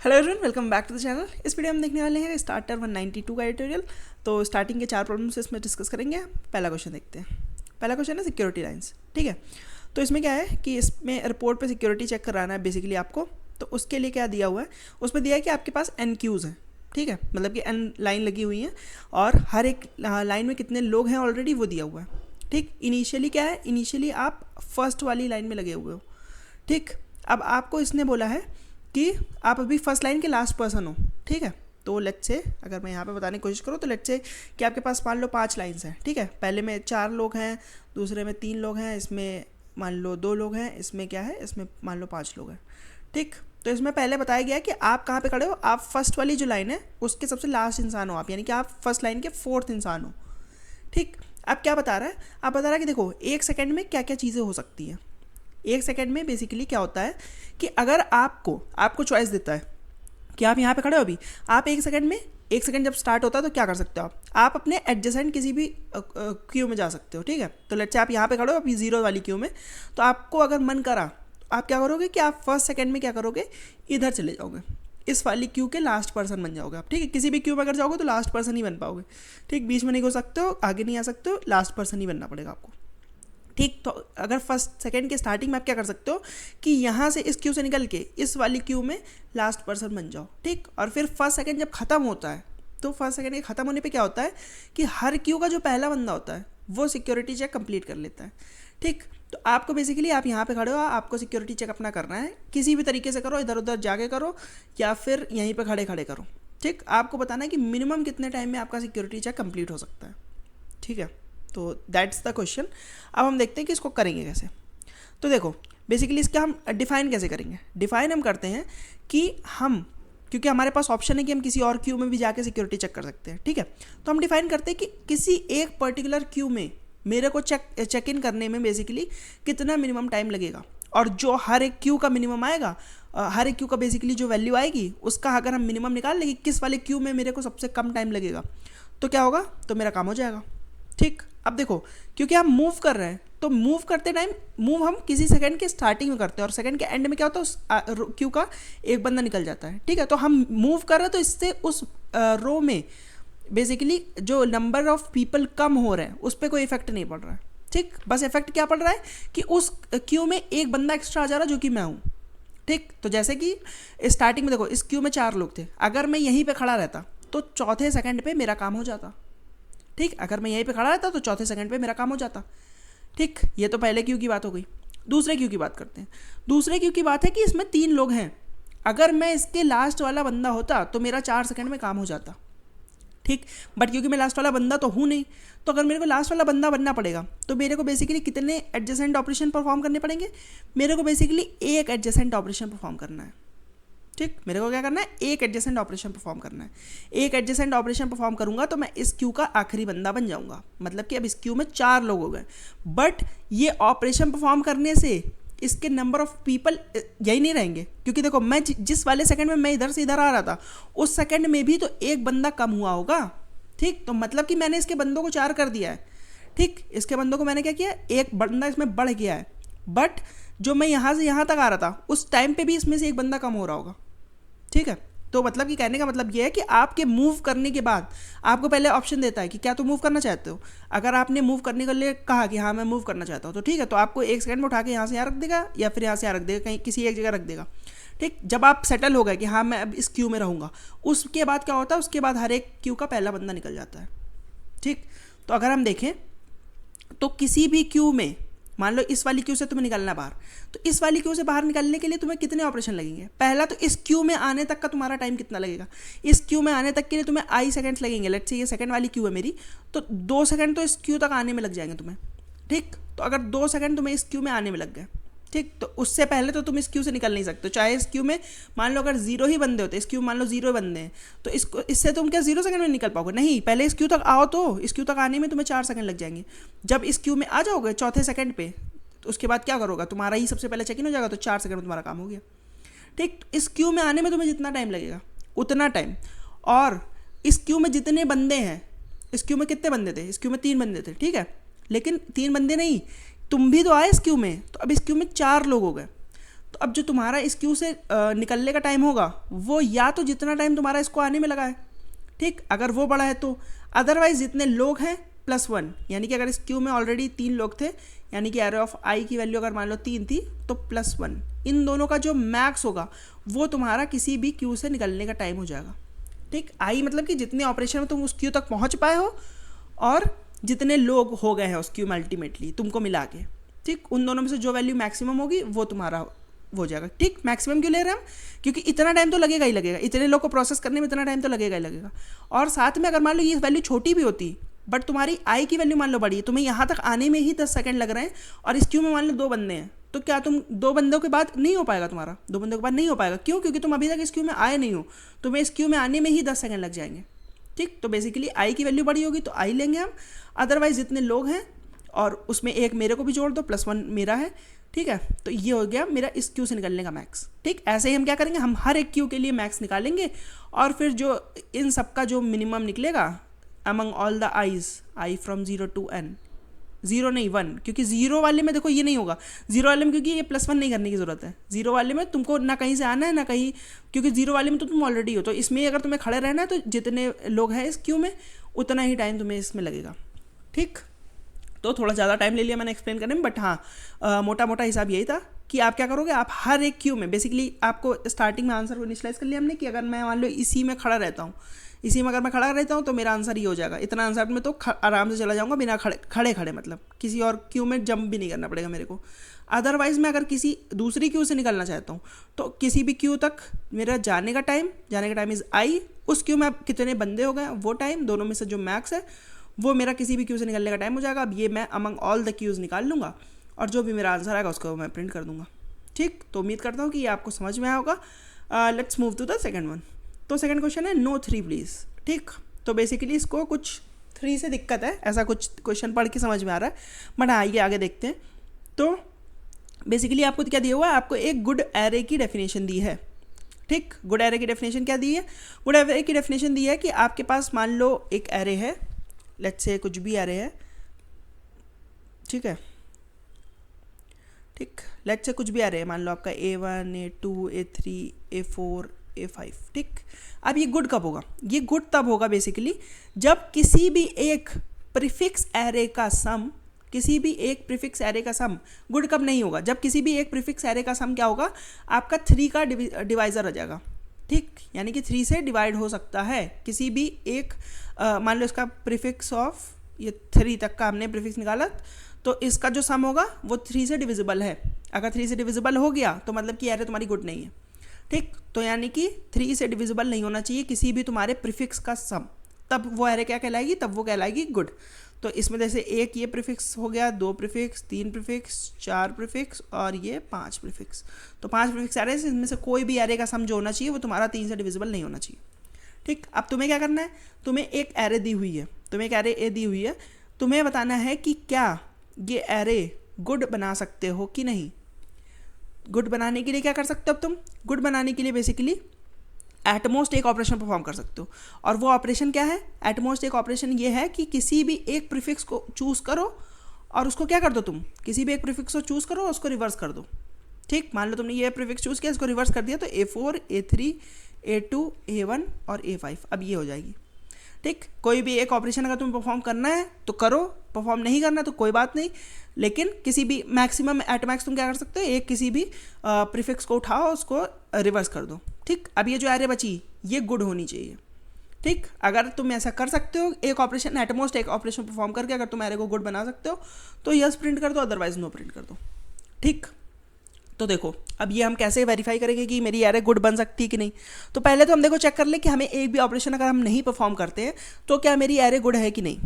Hello everyone, welcome back to the channel. इस video में देखने वाले हैं स्टार्टर 192 का ट्यूटोरियल। तो स्टार्टिंग के 4 प्रॉब्लम्स इसमें डिस्कस करेंगे। पहला क्वेश्चन देखते हैं। पहला क्वेश्चन है सिक्योरिटी लाइंस। ठीक है, तो इसमें क्या है कि इसमें एयरपोर्ट पे सिक्योरिटी चेक कराना है बेसिकली आपको। तो उसके लिए क्या दिया हुआ है, उसमें दिया है कि आपके पास एन क्यूज़ हैं। ठीक है, मतलब कि एन लाइन लगी हुई हैं और हर एक लाइन में कितने लोग हैं ऑलरेडी वो दिया हुआ है। ठीक, इनिशियली क्या है, इनिशियली आप फर्स्ट वाली लाइन में लगे हुए हो। ठीक, अब आपको इसने बोला है कि आप अभी फर्स्ट लाइन के लास्ट पर्सन हो। ठीक है, तो लेट्स से अगर मैं यहाँ पे बताने की कोशिश करूँ तो लेट्स से कि आपके पास मान लो 5 लाइन्स हैं। ठीक है, पहले में 4 लोग हैं, दूसरे में 3 लोग हैं, इसमें मान लो 2 लोग हैं, इसमें क्या है, इसमें मान लो 5 लोग हैं। ठीक, तो इसमें पहले बताया गया है कि आप कहाँ पे खड़े हो। आप फर्स्ट वाली जो लाइन है उसके सबसे लास्ट इंसान हो आप, यानी कि आप फर्स्ट लाइन के 4th इंसान हो। ठीक, अब क्या बता रहा है, आप बता रहा है कि देखो 1 सेकेंड में क्या क्या चीज़ें हो सकती हैं। 1 सेकेंड में बेसिकली क्या होता है कि अगर आपको चॉइस देता है कि आप यहाँ पे खड़े हो, अभी आप 1 सेकेंड में 1 सेकेंड जब स्टार्ट होता है तो क्या कर सकते हो आप अपने एडजेसेंट किसी भी क्यू में जा सकते हो। ठीक है, तो लेट्स से आप यहाँ पे खड़े हो अभी 0 वाली क्यू में, तो आपको अगर मन करा तो आप क्या करोगे कि आप फर्स्ट सेकेंड में क्या करोगे, इधर चले जाओगे, इस वाली क्यू के लास्ट पर्सन बन जाओगे आप। ठीक है, किसी भी क्यू में अगर जाओगे तो लास्ट पर्सन ही बन पाओगे। ठीक, बीच में नहीं हो सकते हो, आगे नहीं आ सकते हो, लास्ट पर्सन ही बनना पड़ेगा आपको। ठीक, तो अगर फर्स्ट सेकेंड के स्टार्टिंग में आप क्या कर सकते हो कि यहाँ से इस क्यू से निकल के इस वाली क्यू में लास्ट पर्सन बन जाओ। ठीक, और फिर फर्स्ट सेकेंड जब ख़त्म होता है तो फर्स्ट सेकेंड के ख़त्म होने पे क्या होता है कि हर क्यू का जो पहला बंदा होता है वो सिक्योरिटी चेक कंप्लीट कर लेता है। ठीक, तो आपको बेसिकली आप यहाँ पे खड़े हो, आपको सिक्योरिटी चेक अपना करना है, किसी भी तरीके से करो, इधर उधर जाके करो या फिर यहीं पे खड़े खड़े करो। ठीक, आपको बताना है कि मिनिमम कितने टाइम में आपका सिक्योरिटी चेक कंप्लीट हो सकता है। ठीक है, तो दैट्स द क्वेश्चन। अब हम देखते हैं कि इसको करेंगे कैसे। तो देखो बेसिकली इसका हम डिफ़ाइन कैसे करेंगे। डिफ़ाइन हम करते हैं कि हम, क्योंकि हमारे पास ऑप्शन है कि हम किसी और क्यू में भी जाके सिक्योरिटी चेक कर सकते हैं। ठीक है, तो हम डिफ़ाइन करते हैं कि किसी एक पर्टिकुलर क्यू में मेरे को चेक इन करने में बेसिकली कितना मिनिमम टाइम लगेगा, और जो हर एक क्यू का मिनिमम आएगा, हर एक क्यू का बेसिकली जो वैल्यू आएगी उसका अगर हम मिनिमम निकाल लेंगे किस वाले क्यू में मेरे को सबसे कम टाइम लगेगा, तो क्या होगा, तो मेरा काम हो जाएगा। ठीक, अब देखो क्योंकि हम मूव कर रहे हैं तो मूव करते टाइम मूव हम किसी सेकंड के स्टार्टिंग में करते हैं और सेकंड के एंड में क्या होता है, उस क्यू का एक बंदा निकल जाता है। ठीक है, तो हम मूव कर रहे हैं तो इससे उस रो में बेसिकली जो नंबर ऑफ पीपल कम हो रहे हैं उस पर कोई इफेक्ट नहीं पड़ रहा है। ठीक, बस इफेक्ट क्या पड़ रहा है कि उस क्यू में एक बंदा एक्स्ट्रा आ जा रहा है जो कि मैं हूँ। ठीक, तो जैसे कि स्टार्टिंग में देखो इस क्यू में 4 लोग थे, अगर मैं यहीं पर खड़ा रहता तो चौथे सेकंड पे मेरा काम हो जाता। ठीक, अगर मैं यहीं पे खड़ा रहता तो चौथे सेकंड पे मेरा काम हो जाता। ठीक, ये तो पहले क्यू की बात हो गई। दूसरे क्यू की बात करते हैं। दूसरे क्यू की बात है कि इसमें 3 लोग हैं, अगर मैं इसके लास्ट वाला बंदा होता तो मेरा 4 सेकंड में काम हो जाता। ठीक, बट क्योंकि मैं लास्ट वाला बंदा तो हूँ नहीं, तो अगर मेरे को लास्ट वाला बंदा बनना पड़ेगा तो मेरे को बेसिकली कितने एडजेसेंट ऑपरेशन परफॉर्म करने पड़ेंगे, मेरे को बेसिकली एक एडजेसेंट ऑपरेशन परफॉर्म करना है। ठीक, मेरे को क्या करना है, एक एडजेसेंट ऑपरेशन परफॉर्म करना है। एक एडजेसेंट ऑपरेशन परफॉर्म करूंगा तो मैं इस क्यू का आखिरी बंदा बन जाऊंगा, मतलब कि अब इस क्यू में 4 लोग हो गए, बट ये ऑपरेशन परफॉर्म करने से इसके नंबर ऑफ पीपल यही नहीं रहेंगे, क्योंकि देखो मैं जिस वाले सेकंड में मैं इधर से इधर आ रहा था उस सेकंड में भी तो एक बंदा कम हुआ होगा। ठीक, तो मतलब कि मैंने इसके बंदों को 4 कर दिया है। ठीक, इसके बंदों को मैंने क्या किया, एक बंदा इसमें बढ़ गया है, बट जो मैं यहाँ से यहाँ तक आ रहा था उस टाइम पे भी इसमें से एक बंदा कम हो रहा होगा। ठीक है, तो मतलब कि कहने का मतलब ये है कि आपके मूव करने के बाद आपको पहले ऑप्शन देता है कि क्या तुम मूव करना चाहते हो। अगर आपने मूव करने के लिए कहा कि हाँ मैं मूव करना चाहता हूँ तो ठीक है, तो आपको 1 सेकंड में उठा के यहाँ से यहाँ रख देगा या फिर यहाँ से यहाँ रख देगा, कहीं किसी एक जगह रख देगा। ठीक, जब आप सेटल हो गए कि हाँ मैं अब इस क्यू में रहूँगा, उसके बाद क्या होता है, उसके बाद हर एक क्यू का पहला बंदा निकल जाता है। ठीक, तो अगर हम देखें तो किसी भी क्यू में मान लो इस वाली क्यू से तुम्हें निकलना बाहर, तो इस वाली क्यू से बाहर निकलने के लिए तुम्हें कितने ऑपरेशन लगेंगे। पहला तो इस क्यू में आने तक का तुम्हारा टाइम कितना लगेगा, इस क्यू में आने तक के लिए तुम्हें आई सेकंड्स लगेंगे। लेट्स से ये सेकंड वाली क्यू है मेरी, तो 2 सेकंड तो इस क्यू तक आने में लग जाएंगे तुम्हें। ठीक, तो अगर 2 सेकंड तुम्हें इस क्यू में आने में लग गए, ठीक, तो उससे पहले तो तुम इस क्यू से निकल नहीं सकते। चाहे इस क्यू में मान लो अगर 0 ही बंदे होते, इस क्यू मान लो 0 बंदे हैं, तो इससे तुम क्या 0 सेकंड में निकल पाओगे, नहीं, पहले इस क्यू तक आओ, तो इस क्यू तक आने में तुम्हें 4 सेकंड लग जाएंगे। जब इस क्यू में आ जाओगे चौथे सेकंड पे, तो उसके बाद क्या करोगे, तुम्हारा ही सबसे पहले चेक इन हो जाएगा, तो 4 सेकंड में तुम्हारा काम हो गया। ठीक, तो इस क्यू में आने में तुम्हें जितना टाइम लगेगा उतना टाइम, और इस क्यू में जितने बंदे हैं, इस क्यू में कितने बंदे थे, इस क्यू में 3 बंदे थे। ठीक है, लेकिन 3 बंदे नहीं, तुम भी तो आए इस क्यू में, तो अब इस क्यू में 4 लोग हो गए, तो अब जो तुम्हारा इस क्यू से निकलने का टाइम होगा वो या तो जितना टाइम तुम्हारा इसको आने में लगा है, ठीक, अगर वो बड़ा है तो, अदरवाइज जितने लोग हैं +1, यानी कि अगर इस क्यू में ऑलरेडी 3 लोग थे, यानी कि एरे ऑफ आई की वैल्यू अगर मान लो 3 थी तो +1, इन दोनों का जो मैक्स होगा वो तुम्हारा किसी भी क्यू से निकलने का टाइम हो जाएगा, ठीक। आई मतलब कि जितने ऑपरेशन में तुम उस क्यू तक पहुंच पाए हो और जितने लोग हो गए हैं उस क्यू में अल्टीमेटली तुमको मिला के, ठीक, उन दोनों में से जो वैल्यू मैक्सिमम होगी वो तुम्हारा हो जाएगा, ठीक। मैक्सिमम क्यों ले रहे हैं हम, क्योंकि इतना टाइम तो लगेगा ही लगेगा, इतने लोग को प्रोसेस करने में इतना टाइम तो लगेगा ही लगेगा। और साथ में अगर मान लो ये वैल्यू छोटी भी होती बट तुम्हारी आई की वैल्यू मान लो बड़ी है, तुम्हें यहाँ तक आने में ही 10 सेकंड लग रहे हैं और इस क्यू में मान लो 2 बंदे हैं, तो क्या तुम 2 बंदों के बाद नहीं हो पाएगा, तुम्हारा 2 बंदों के बाद नहीं हो पाएगा, क्यों, क्योंकि तुम अभी तक इस क्यू में आए नहीं हो, तुम्हें इस क्यू में आने में ही 10 सेकंड लग जाएंगे, ठीक। तो बेसिकली आई की वैल्यू बड़ी होगी तो आई लेंगे हम, अदरवाइज जितने लोग हैं और उसमें एक मेरे को भी जोड़ दो, +1 मेरा है, ठीक है। तो ये हो गया मेरा इस क्यू से निकलने का मैक्स, ठीक। ऐसे ही हम क्या करेंगे, हम हर एक क्यू के लिए मैक्स निकालेंगे और फिर जो इन सब का जो मिनिमम निकलेगा among all the eyes, I from 0 to n, 0 नहीं 1, क्योंकि 0 वाले में देखो ये नहीं होगा, 0 वाले में क्योंकि ये +1 नहीं करने की ज़रूरत है, 0 वाले में तुमको ना कहीं से आना है ना कहीं, क्योंकि 0 वाले में तो तुम ऑलरेडी हो, तो इसमें अगर तुम्हें खड़े रहना है तो जितने लोग हैं इस क्यू में उतना ही टाइम तुम्हें इसमें लगेगा, ठीक। तो थोड़ा ज़्यादा टाइम ले लिया मैंने एक्सप्लेन करने में, बट हाँ मोटा मोटा हिसाब यही था कि आप क्या करोगे, आप हर एक क्यू में बेसिकली आपको स्टार्टिंग में आंसर को इनिशियलाइज कर लिया हमने कि अगर मैं मान लो इसी में खड़ा रहता हूँ, इसी में अगर मैं खड़ा रहता हूँ तो मेरा आंसर ही हो जाएगा, इतना आंसर में तो आराम से चला जाऊँगा बिना खड़े मतलब किसी और क्यू में जंप भी नहीं करना पड़ेगा मेरे को। अदरवाइज़ मैं अगर किसी दूसरी क्यू से निकलना चाहता हूँ तो किसी भी क्यू तक मेरा जाने का टाइम इज़ आई, उस क्यू में अब कितने बंदे हो गए वो टाइम, दोनों में से जो मैक्स है वो मेरा किसी भी क्यू से निकलने का टाइम हो जाएगा। अब ये मैं अमंग ऑल द क्यूज़ निकाल लूँगा और जो भी मेरा आंसर आएगा उसको मैं प्रिंट कर दूँगा, ठीक। तो उम्मीद करता हूँ कि ये आपको समझ में आया होगा। Let's move to the second one. तो सेकंड क्वेश्चन है नो 3 प्लीज़, ठीक। तो बेसिकली इसको कुछ 3 से दिक्कत है, ऐसा कुछ क्वेश्चन पढ़ के समझ में आ रहा है, बट आइए आगे देखते हैं। तो बेसिकली आपको क्या दिया हुआ है, आपको एक गुड एरे की डेफिनेशन दी है, ठीक। गुड एरे की डेफिनेशन क्या दी है, गुड एरे की डेफिनेशन दी है कि आपके पास मान लो एक एरे है, लेट्स से कुछ भी एरे है, ठीक है, ठीक, लेट्स से कुछ भी एरे है, मान लो आपका A1 A2 A3 A4 A5, ठीक। अब ये गुड कब होगा, ये गुड तब होगा बेसिकली जब किसी भी एक प्रीफिक्स एरे का सम, किसी भी एक प्रीफिक्स एरे का सम, गुड कब नहीं होगा, जब किसी भी एक प्रीफिक्स एरे का सम क्या होगा, आपका 3 का डिवाइज़र हो जाएगा, ठीक। यानी कि 3 से डिवाइड हो सकता है किसी भी एक मान लो इसका प्रीफिक्स ऑफ ये 3 तक का हमने प्रीफिक्स निकाला, तो इसका जो सम होगा वो 3 से डिविजिबल है। अगर 3 से डिविजिबल हो गया तो मतलब कि एरे तुम्हारी गुड नहीं है, ठीक। तो यानी कि 3 से डिविजिबल नहीं होना चाहिए किसी भी तुम्हारे प्रीफिक्स का सम, तब वो एरे क्या कहलाएगी, तब वो कहलाएगी गुड। तो इसमें जैसे एक ये प्रीफिक्स हो गया, 2 प्रीफिक्स, 3 प्रीफिक्स, 4 प्रीफिक्स और ये 5 प्रीफिक्स। तो 5 प्रीफिक्स एरे से इनमें से कोई भी एरे का सम जो होना चाहिए वो तुम्हारा 3 से डिविजिबल नहीं होना चाहिए, ठीक। अब तुम्हें क्या करना है, तुम्हें एक एरे दी हुई है, तुम्हें एक एरे ए दी हुई है, तुम्हें बताना है कि क्या ये एरे गुड बना सकते हो कि नहीं। गुड बनाने के लिए क्या कर सकते हो अब तुम, गुड बनाने के लिए बेसिकली एटमोस्ट एक ऑपरेशन परफॉर्म कर सकते हो, और वो ऑपरेशन क्या है, एटमोस्ट एक ऑपरेशन ये है कि किसी भी एक प्रीफिक्स को चूज़ करो और उसको क्या कर दो, तुम किसी भी एक प्रीफिक्स को चूज़ करो और उसको रिवर्स कर दो, ठीक। मान लो तुमने ये प्रीफिक्स चूज़ किया, इसको रिवर्स कर दिया, तो A4 A3 A2 A1 और A5 अब ये हो जाएगी, ठीक। कोई भी एक ऑपरेशन अगर तुम्हें परफॉर्म करना है तो करो, परफॉर्म नहीं करना तो कोई बात नहीं, लेकिन किसी भी मैक्सिमम एट मैक्स तुम क्या कर सकते हो, एक किसी भी प्रीफिक्स को उठाओ उसको रिवर्स कर दो, ठीक। अब ये जो एरे बची ये गुड होनी चाहिए, ठीक। अगर तुम ऐसा कर सकते हो, एक ऑपरेशन एटमोस्ट एक ऑपरेशन परफॉर्म करके अगर तुम एरे को गुड बना सकते हो तो यस प्रिंट कर दो, अदरवाइज नो प्रिंट कर दो, ठीक। तो देखो अब ये हम कैसे वेरीफाई करेंगे कि मेरी एरे गुड बन सकती है कि नहीं। तो पहले तो हम देखो चेक कर ले कि हमें एक भी ऑपरेशन अगर हम नहीं परफॉर्म करते हैं तो क्या मेरी एरे गुड है कि नहीं,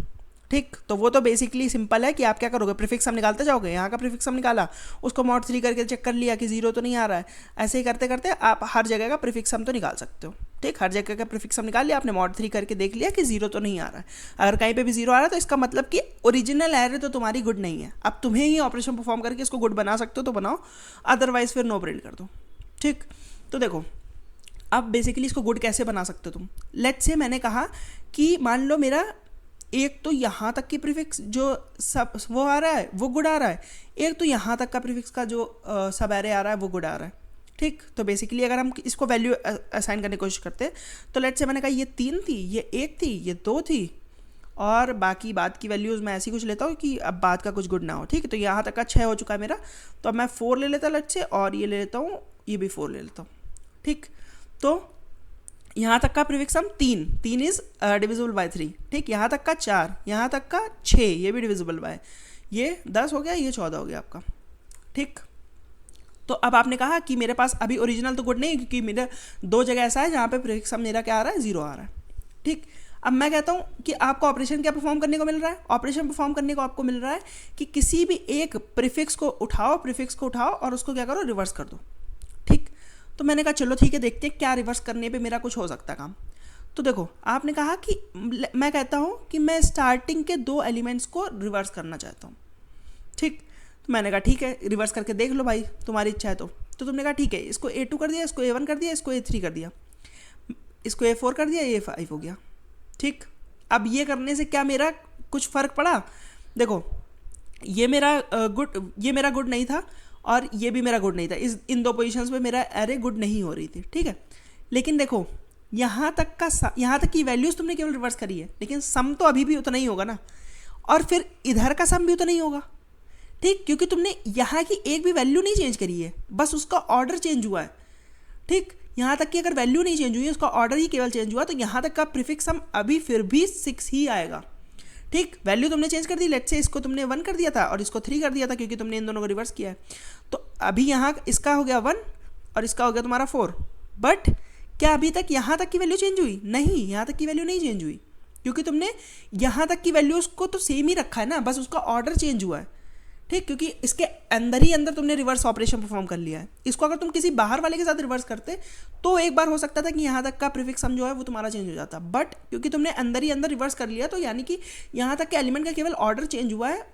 ठीक। तो वो तो बेसिकली सिंपल है कि आप क्या करोगे, प्रीफिक्स हम निकालते जाओगे, यहाँ का प्रीफिक्स हम निकाला, उसको mod 3 करके चेक कर लिया कि 0 तो नहीं आ रहा है, ऐसे ही करते करते आप हर जगह का प्रीफिक्स हम तो निकाल सकते हो, ठीक। हर जगह का प्रीफिक्स हम निकाल लिया, आपने mod 3 करके देख लिया कि 0 तो नहीं आ रहा है। अगर कहीं पे भी 0 आ रहा है तो इसका मतलब कि ओरिजिनल एरे तो तुम्हारी गुड नहीं है, अब तुम्हें ही ऑपरेशन परफॉर्म करके इसको गुड बना सकते हो तो बनाओ, अदरवाइज फिर नो प्रिंट कर दो, ठीक। तो देखो अब बेसिकली इसको गुड कैसे बना सकते हो तुम, लेट्स से मैंने कहा कि मान लो मेरा एक तो यहाँ तक की प्रीफिक्स जो सब वो आ रहा है वो गुड आ रहा है, एक तो यहाँ तक का प्रीफिक्स का जो सब एरे आ रहा है वो गुड आ रहा है, ठीक। तो बेसिकली अगर हम इसको वैल्यू असाइन करने की कोशिश करते हैं तो लेट्स से मैंने कहा ये 3 थी, ये 1 थी, ये 2 थी, और बाकी बाद की वैल्यूज़ मैं ऐसी कुछ लेता हूँ कि अब बाद का कुछ गुड ना हो। ठीक है, तो यहाँ तक का 6 हो चुका है मेरा, तो अब मैं 4 ले लेता लेट्स से, और ये ले लेता हूँ, ये भी 4 ले लेता हूँ। ठीक, तो यहाँ तक का prefix sum 3 is divisible by 3। ठीक, यहाँ तक का 4, यहाँ तक का 6, ये भी डिविजिबल बाय, ये 10 हो गया, ये 14 हो गया आपका। ठीक, तो अब आपने कहा कि मेरे पास अभी ओरिजिनल तो गुड नहीं है, क्योंकि मेरा 2 जगह ऐसा है जहाँ पे प्रीफिक्स सम मेरा क्या आ रहा है, 0 आ रहा है। ठीक, अब मैं कहता हूँ कि आपको ऑपरेशन क्या परफॉर्म करने को मिल रहा है, ऑपरेशन परफॉर्म करने को आपको मिल रहा है कि किसी भी एक प्रीफिक्स को उठाओ और उसको क्या करो, रिवर्स कर दो। ठीक, तो मैंने कहा चलो ठीक है, देखते हैं क्या रिवर्स करने पे मेरा कुछ हो सकता है काम। तो देखो, आपने कहा कि मैं कहता हूँ कि मैं स्टार्टिंग के 2 एलिमेंट्स को रिवर्स करना चाहता हूँ। ठीक, तो मैंने कहा ठीक है, रिवर्स करके देख लो भाई, तुम्हारी इच्छा है तो तुमने कहा ठीक है, इसको A2 कर दिया, इसको A1 कर दिया, इसको A3 कर दिया, इसको A4 कर दिया, ये A5 हो गया। ठीक, अब ये करने से क्या मेरा कुछ फ़र्क पड़ा? देखो, ये मेरा गुड नहीं था और ये भी मेरा गुड नहीं था, इन 2 पोजीशंस पे मेरा एरे गुड नहीं हो रही थी। ठीक है, लेकिन देखो यहाँ तक की वैल्यूज़ तुमने केवल रिवर्स करी है, लेकिन सम तो अभी भी उतना ही होगा ना, और फिर इधर का सम भी उतना ही होगा। ठीक, क्योंकि तुमने यहाँ की एक भी वैल्यू नहीं चेंज करी है, बस उसका ऑर्डर चेंज हुआ है। ठीक, यहाँ तक कि अगर वैल्यू नहीं चेंज हुई है, उसका ऑर्डर ही केवल चेंज हुआ, तो यहाँ तक का प्रीफिक्स सम अभी फिर भी 6 ही आएगा। ठीक, वैल्यू तुमने चेंज कर दी, लेट्स से इसको तुमने 1 कर दिया था और इसको 3 कर दिया था, क्योंकि तुमने इन दोनों को रिवर्स किया है। तो अभी यहाँ इसका हो गया 1 और इसका हो गया तुम्हारा 4, बट क्या अभी तक यहाँ तक की वैल्यू चेंज हुई? नहीं, यहाँ तक की वैल्यू नहीं चेंज हुई, क्योंकि तुमने यहाँ तक की वैल्यूज़ को तो सेम ही रखा है ना, बस उसका ऑर्डर चेंज हुआ है। ठीक, क्योंकि इसके अंदर ही अंदर तुमने रिवर्स ऑपरेशन परफॉर्म कर लिया है। इसको अगर तुम किसी बाहर वाले के साथ रिवर्स करते तो एक बार हो सकता था कि यहाँ तक का प्रीफिक्स सम जो है वो तुम्हारा चेंज हो जाता, बट क्योंकि तुमने अंदर ही अंदर रिवर्स कर लिया, तो यानी कि यहाँ तक के एलिमेंट का केवल ऑर्डर चेंज हुआ है,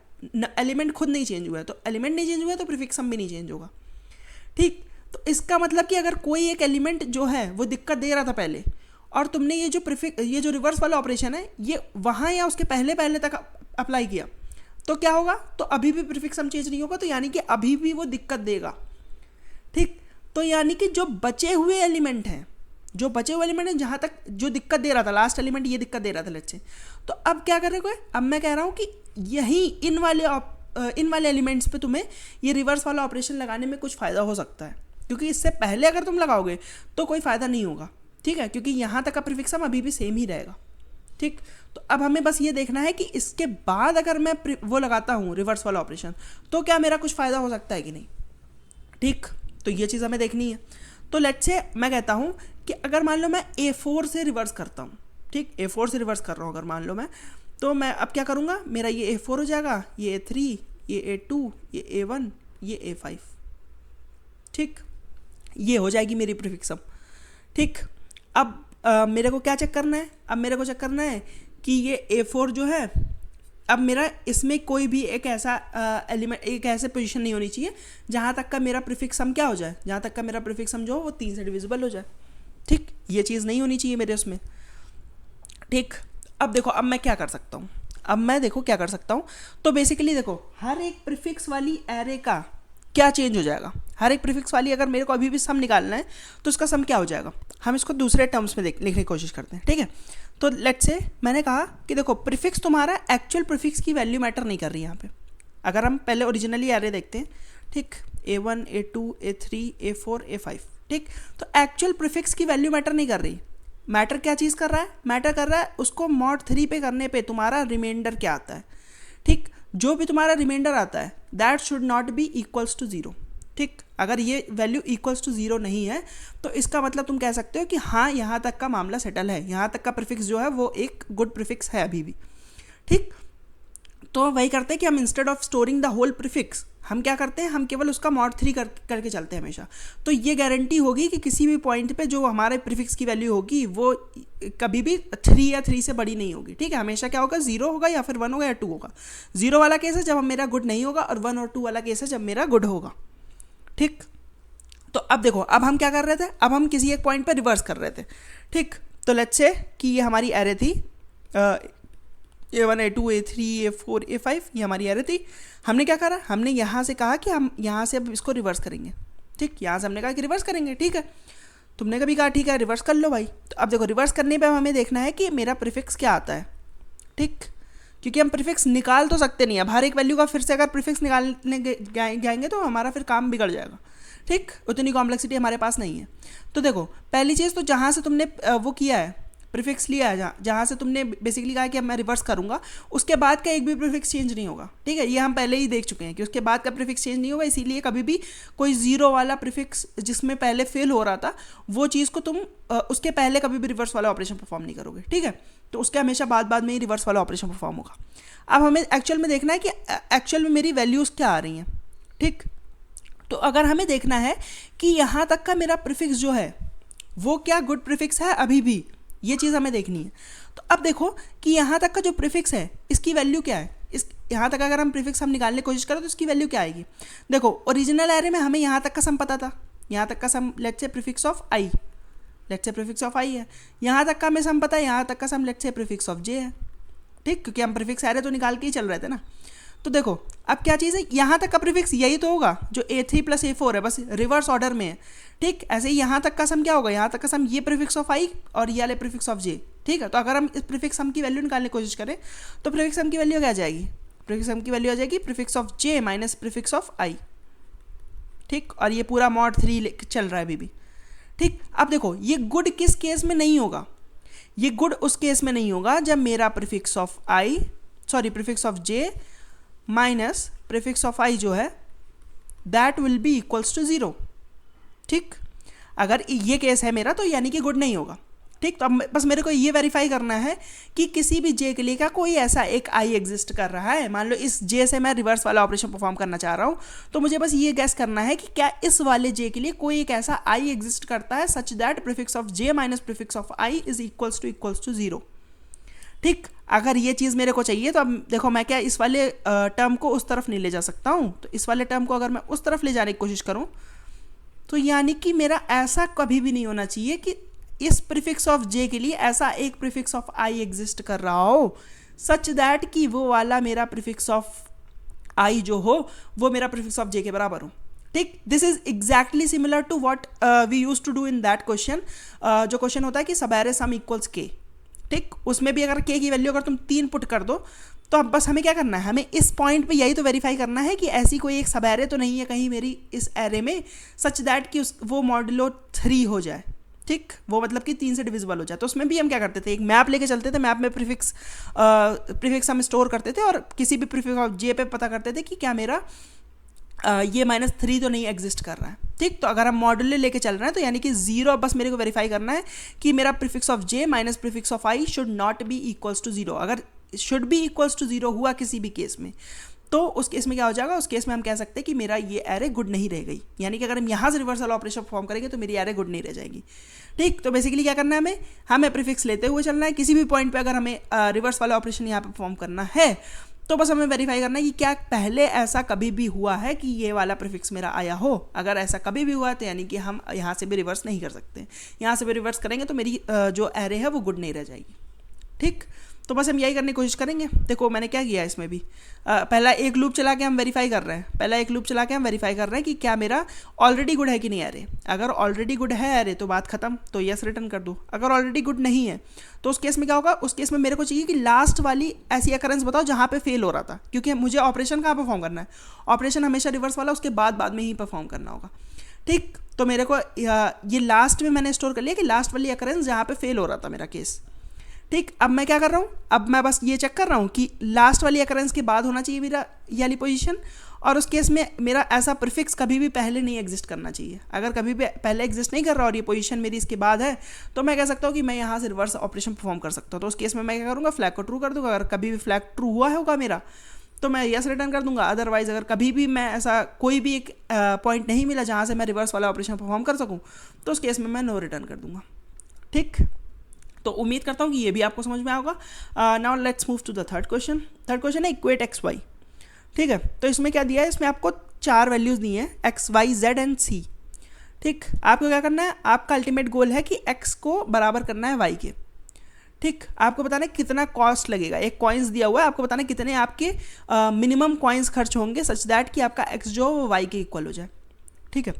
एलिमेंट खुद नहीं चेंज हुआ है। तो एलिमेंट नहीं चेंज हुआ है तो प्रीफिक्स सम भी नहीं चेंज होगा। ठीक, तो इसका मतलब कि अगर कोई एक एलिमेंट जो है वो दिक्कत दे रहा था पहले, और तुमने ये जो रिवर्स वाला ऑपरेशन है ये वहाँ या उसके पहले तक अप्लाई किया, तो क्या होगा? तो अभी भी प्रीफिक्स सम चेंज नहीं होगा, तो यानी कि अभी भी वो दिक्कत देगा। ठीक, तो यानी कि जो बचे हुए एलिमेंट हैं जहाँ तक जो दिक्कत दे रहा था, लास्ट एलिमेंट ये दिक्कत दे रहा था लेट्स से, तो अब क्या कर रहे हो? अब मैं कह रहा हूँ कि यही इन वाले एलिमेंट्स पे तुम्हें ये रिवर्स वाला ऑपरेशन लगाने में कुछ फ़ायदा हो सकता है, क्योंकि इससे पहले अगर तुम लगाओगे तो कोई फ़ायदा नहीं होगा। ठीक है, क्योंकि यहाँ तक का प्रीफिक्स सम अभी भी सेम ही रहेगा। ठीक, तो अब हमें बस ये देखना है कि इसके बाद अगर मैं वो लगाता हूँ रिवर्स वाला ऑपरेशन, तो क्या मेरा कुछ फ़ायदा हो सकता है कि नहीं। ठीक, तो ये चीज़ हमें देखनी है। तो लेट्स से मैं कहता हूँ कि अगर मान लो मैं A4 से रिवर्स करता हूँ, ठीक, A4 से रिवर्स कर रहा हूँ अगर मान लो मैं, तो मैं अब क्या करूँगा? मेरा ये A4 हो जाएगा, ये A3, ये A2, ये A1, ये A5। ठीक, ये हो जाएगी मेरी प्रीफिक्स सम। ठीक, अब मेरे को क्या चेक करना है? अब मेरे को चेक करना है कि ये A4 जो है, अब मेरा इसमें कोई भी एक ऐसा एलिमेंट, एक ऐसे पोजीशन नहीं होनी चाहिए जहाँ तक का मेरा प्रीफिक्स सम क्या हो जाए, जहाँ तक का मेरा प्रीफिक्स सम जो हो वो 3 से डिविजिबल हो जाए। ठीक, ये चीज़ नहीं होनी चाहिए मेरे उसमें। ठीक, अब देखो, अब मैं क्या कर सकता हूँ? तो बेसिकली देखो, हर एक प्रीफिक्स वाली एरे का क्या चेंज हो जाएगा? हर एक प्रीफिक्स वाली अगर मेरे को अभी भी सम निकालना है तो उसका सम क्या हो जाएगा? हम इसको दूसरे टर्म्स में लिखने की कोशिश करते हैं। ठीक है, तो लेट्स से मैंने कहा कि देखो, प्रीफिक्स तुम्हारा एक्चुअल प्रीफिक्स की वैल्यू मैटर नहीं कर रही है यहाँ पे। अगर हम पहले ओरिजिनली एरे देखते हैं, ठीक, A1, A2, A3, A4, A5, ठीक, तो एक्चुअल प्रीफिक्स की वैल्यू मैटर नहीं कर रही। मैटर क्या चीज़ कर रहा है? मैटर कर रहा है उसको mod 3 पे करने पे तुम्हारा रिमाइंडर क्या आता है। ठीक, जो भी तुम्हारा रिमाइंडर आता है that should not be equals to 0। ठीक, अगर ये वैल्यू इक्वल्स टू 0 नहीं है तो इसका मतलब तुम कह सकते हो कि हाँ, यहाँ तक का मामला सेटल है, यहाँ तक का प्रीफिक्स जो है वो एक गुड प्रीफिक्स है अभी भी। ठीक, तो वही करते हैं कि हम instead of storing the whole prefix हम क्या करते हैं, हम केवल उसका mod 3 करके चलते हैं हमेशा। तो ये गारंटी होगी कि किसी भी पॉइंट पे जो हमारे प्रीफिक्स की वैल्यू होगी वो कभी भी 3 या 3 से बड़ी नहीं होगी। ठीक है, हमेशा क्या होगा? 0 होगा या फिर 1 होगा या 2 होगा। 0 वाला केस है जब मेरा गुड नहीं होगा, और 1 और 2 वाला केस है जब मेरा गुड होगा। ठीक, तो अब देखो, अब हम क्या कर रहे थे? अब हम किसी एक पॉइंट पर रिवर्स कर रहे थे। ठीक, तो लेट्स से कि ये हमारी एरे थी A1, A2, A3, A4, A5, ये हमारी एरे थी। हमने क्या करा? हमने यहाँ से कहा कि हम यहाँ से अब इसको रिवर्स करेंगे। ठीक, यहाँ से हमने कहा कि रिवर्स करेंगे, ठीक है, तुमने कभी कहा ठीक है रिवर्स कर लो भाई। तो अब देखो रिवर्स करने पे हमें देखना है कि मेरा प्रीफिक्स क्या आता है, ठीक, क्योंकि हम प्रीफिक्स निकाल तो सकते नहीं है, अब हर एक वैल्यू का फिर से अगर प्रीफिक्स निकालने जाएंगे तो हमारा फिर काम बिगड़ जाएगा, ठीक, उतनी कॉम्प्लेक्सिटी हमारे पास नहीं है। तो देखो पहली चीज़ तो जहाँ से तुमने वो किया है प्रीफिक्स लिया है, जहाँ से तुमने बेसिकली कहा कि अब मैं रिवर्स करूँगा, उसके बाद का एक भी प्रीफिक्स चेंज नहीं होगा, ठीक है, ये हम पहले ही देख चुके हैं कि उसके बाद का प्रीफिक्स चेंज नहीं होगा, इसीलिए कभी भी कोई जीरो वाला प्रीफिक्स जिसमें पहले फेल हो रहा था वो चीज़ को तुम उसके पहले कभी भी रिवर्स वाला ऑपरेशन परफॉर्म नहीं करोगे, ठीक है, तो उसके हमेशा बाद में ही रिवर्स वाला ऑपरेशन परफॉर्म होगा। अब हमें एक्चुअल में देखना है कि एक्चुअल में मेरी वैल्यूज़ क्या आ रही हैं, ठीक, तो अगर हमें देखना है कि यहाँ तक का मेरा प्रीफिक्स जो है वो क्या गुड प्रीफिक्स है अभी भी, ये चीज़ हमें देखनी है। तो अब देखो कि यहाँ तक का जो प्रीफिक्स है इसकी वैल्यू क्या है, इस यहाँ तक अगर हम प्रीफिक्स हम निकालने की कोशिश करें तो इसकी वैल्यू क्या आएगी। देखो ओरिजिनल एरे में हमें यहाँ तक का सम पता था, यहाँ तक का sum let's say prefix of i, let's say prefix of i है, यहाँ तक का हमें सम पता है, यहाँ तक का sum let's say prefix of जे है, ठीक, क्योंकि हम प्रीफिक्स एरे तो निकाल के ही चल रहे थे ना। तो देखो अब क्या चीज़ है, यहाँ तक का प्रीफिक्स यही तो होगा जो A3 + A4 है, बस रिवर्स ऑर्डर में है, ठीक, ऐसे ही यहाँ तक का सम क्या होगा, यहाँ तक का सम ये प्रीफिक्स ऑफ आई और ये वाले प्रीफिक्स ऑफ जे, ठीक है। तो अगर हम इस प्रीफिक्स सम की वैल्यू निकालने की कोशिश करें तो प्रीफिक्स सम की वैल्यू क्या आ जाएगी, प्रीफिक्स सम की वैल्यू आ जाएगी prefix of J minus prefix of i, ठीक, और ये पूरा mod 3 चल रहा है अभी भी, ठीक। अब देखो ये गुड किस केस में नहीं होगा, ये गुड उस केस में नहीं होगा जब मेरा prefix of i prefix of J minus prefix of i जो है that will be equals to 0, ठीक, अगर ये केस है मेरा तो यानी कि गुड नहीं होगा, ठीक। तो अब बस मेरे को ये वेरीफाई करना है कि किसी भी जे के लिए क्या कोई ऐसा एक आई एग्जिस्ट कर रहा है, मान लो इस जे से मैं रिवर्स वाला ऑपरेशन परफॉर्म करना चाह रहा हूँ, तो मुझे बस ये गैस करना है कि क्या इस वाले जे के लिए कोई एक ऐसा आई एग्जिस्ट करता है such that prefix of J minus prefix of I is equals to 0, ठीक। अगर ये चीज़ मेरे को चाहिए तो अब देखो मैं क्या इस वाले टर्म को उस तरफ नहीं ले जा सकता हूँ, तो इस वाले टर्म को अगर मैं उस तरफ ले जाने की कोशिश करूँ तो यानी कि मेरा ऐसा कभी भी नहीं होना चाहिए कि इस प्रीफिक्स ऑफ जे के लिए ऐसा एक प्रीफिक्स ऑफ आई एग्जिस्ट कर रहा हो सच दैट कि वो वाला मेरा प्रीफिक्स ऑफ आई जो हो वो मेरा प्रीफिक्स ऑफ जे के बराबर हो, ठीक। This is exactly similar to what we use to do in that question, जो क्वेश्चन होता है कि सब एरे सम इक्वल्स के, ठीक, उसमें भी अगर के की वैल्यू अगर तुम 3 पुट कर दो तो अब बस हमें क्या करना है, हमें इस पॉइंट पे यही तो वेरीफाई करना है कि ऐसी कोई एक सब एरे तो नहीं है कहीं मेरी इस एरे में सच दैट कि वो मॉडुलो 3 हो जाए, ठीक, वो मतलब कि 3 से डिविजिबल हो जाए। तो उसमें भी हम क्या करते थे, एक मैप लेके चलते थे, मैप में प्रीफिक्स हम स्टोर करते थे और किसी भी प्रीफिक्स ऑफ जे पे पता करते थे कि क्या मेरा ये -3 तो नहीं एग्जिस्ट कर रहा है, ठीक। तो अगर हम मॉडुलो लेके चल रहे हैं तो यानी कि 0, बस मेरे को वेरीफाई करना है कि मेरा prefix of J minus prefix of I should not be equals to 0, अगर शुड बी इक्वल्स टू 0 हुआ किसी भी केस में तो उस केस में क्या हो जाएगा, उस केस में हम कह सकते हैं कि मेरा ये एरे गुड नहीं रह गई, यानी कि अगर हम यहाँ से रिवर्सल ऑपरेशन परफॉर्म करेंगे तो मेरी एरे गुड नहीं रह जाएगी, ठीक। तो बेसिकली क्या करना है, हमें प्रीफिक्स लेते हुए चलना है, किसी भी पॉइंट पे अगर हमें रिवर्स वाला ऑपरेशन यहाँ पे परफॉर्म करना है तो बस हमें वेरीफाई करना है कि क्या पहले ऐसा कभी भी हुआ है कि ये वाला प्रीफिक्स मेरा आया हो, अगर ऐसा कभी भी हुआ है तो यानी कि हम यहाँ से भी रिवर्स नहीं कर सकते, यहाँ से भी रिवर्स करेंगे तो मेरी जो एरे है वो गुड नहीं रह जाएगी, ठीक। तो बस हम यही करने की कोशिश करेंगे। देखो मैंने क्या किया इसमें भी, पहला एक लूप चला के हम वेरीफाई कर रहे हैं, कि क्या मेरा ऑलरेडी गुड है कि नहीं एरे, अगर ऑलरेडी गुड है एरे तो बात खत्म, तो यस रिटर्न कर दो, अगर ऑलरेडी गुड नहीं है तो उस केस में क्या होगा, उस केस में मेरे को चाहिए कि लास्ट वाली ऐसी अकरेंस बताओ जहाँ पे फेल हो रहा था, क्योंकि मुझे ऑपरेशन कहाँ परफॉर्म करना है, ऑपरेशन हमेशा रिवर्स वाला उसके बाद में ही परफॉर्म करना होगा, ठीक। तो मेरे को ये लास्ट में मैंने स्टोर कर लिया कि लास्ट वाली अकरेंस जहाँ पे फेल हो रहा था मेरा केस, ठीक। अब मैं क्या कर रहा हूँ, अब मैं बस ये चेक कर रहा हूँ कि लास्ट वाली अकरेंस के बाद होना चाहिए मेरा ये वाली पोजीशन, और उस केस में मेरा ऐसा प्रीफिक्स कभी भी पहले नहीं एग्जिस्ट करना चाहिए, अगर कभी भी पहले एग्जिस्ट नहीं कर रहा और ये पोजीशन मेरी इसके बाद है तो मैं कह सकता हूँ कि मैं यहाँ से रिवर्स ऑपरेशन परफॉर्म कर सकता हूँ। तो उस केस में मैं क्या करूँगा, फ्लैग को ट्रू कर दूँगा, अगर कभी भी फ्लैग ट्रू हुआ होगा मेरा तो मैं यस रिटर्न कर दूंगा, अदरवाइज अगर कभी भी मैं ऐसा कोई भी एक पॉइंट नहीं मिला जहाँ से मैं रिवर्स वाला ऑपरेशन परफॉर्म कर सकूँ तो उस केस में मैं नो रिटर्न कर दूंगा, ठीक। तो उम्मीद करता हूँ कि ये भी आपको समझ में आएगा। Now let's move to the third question है इक्वेट एक्स वाई, ठीक है। तो इसमें क्या दिया है, इसमें आपको 4 वैल्यूज़ दी हैं एक्स वाई जेड एंड सी, ठीक। आपको क्या करना है, आपका अल्टीमेट गोल है कि एक्स को बराबर करना है वाई के, ठीक। आपको बताना है कितना कॉस्ट लगेगा, एक कॉइन्स दिया हुआ है, आपको बताना है कितने आपके मिनिमम कॉइन्स खर्च होंगे सच दैट कि आपका एक्स जो वो वाई के इक्वल हो जाए, ठीक है।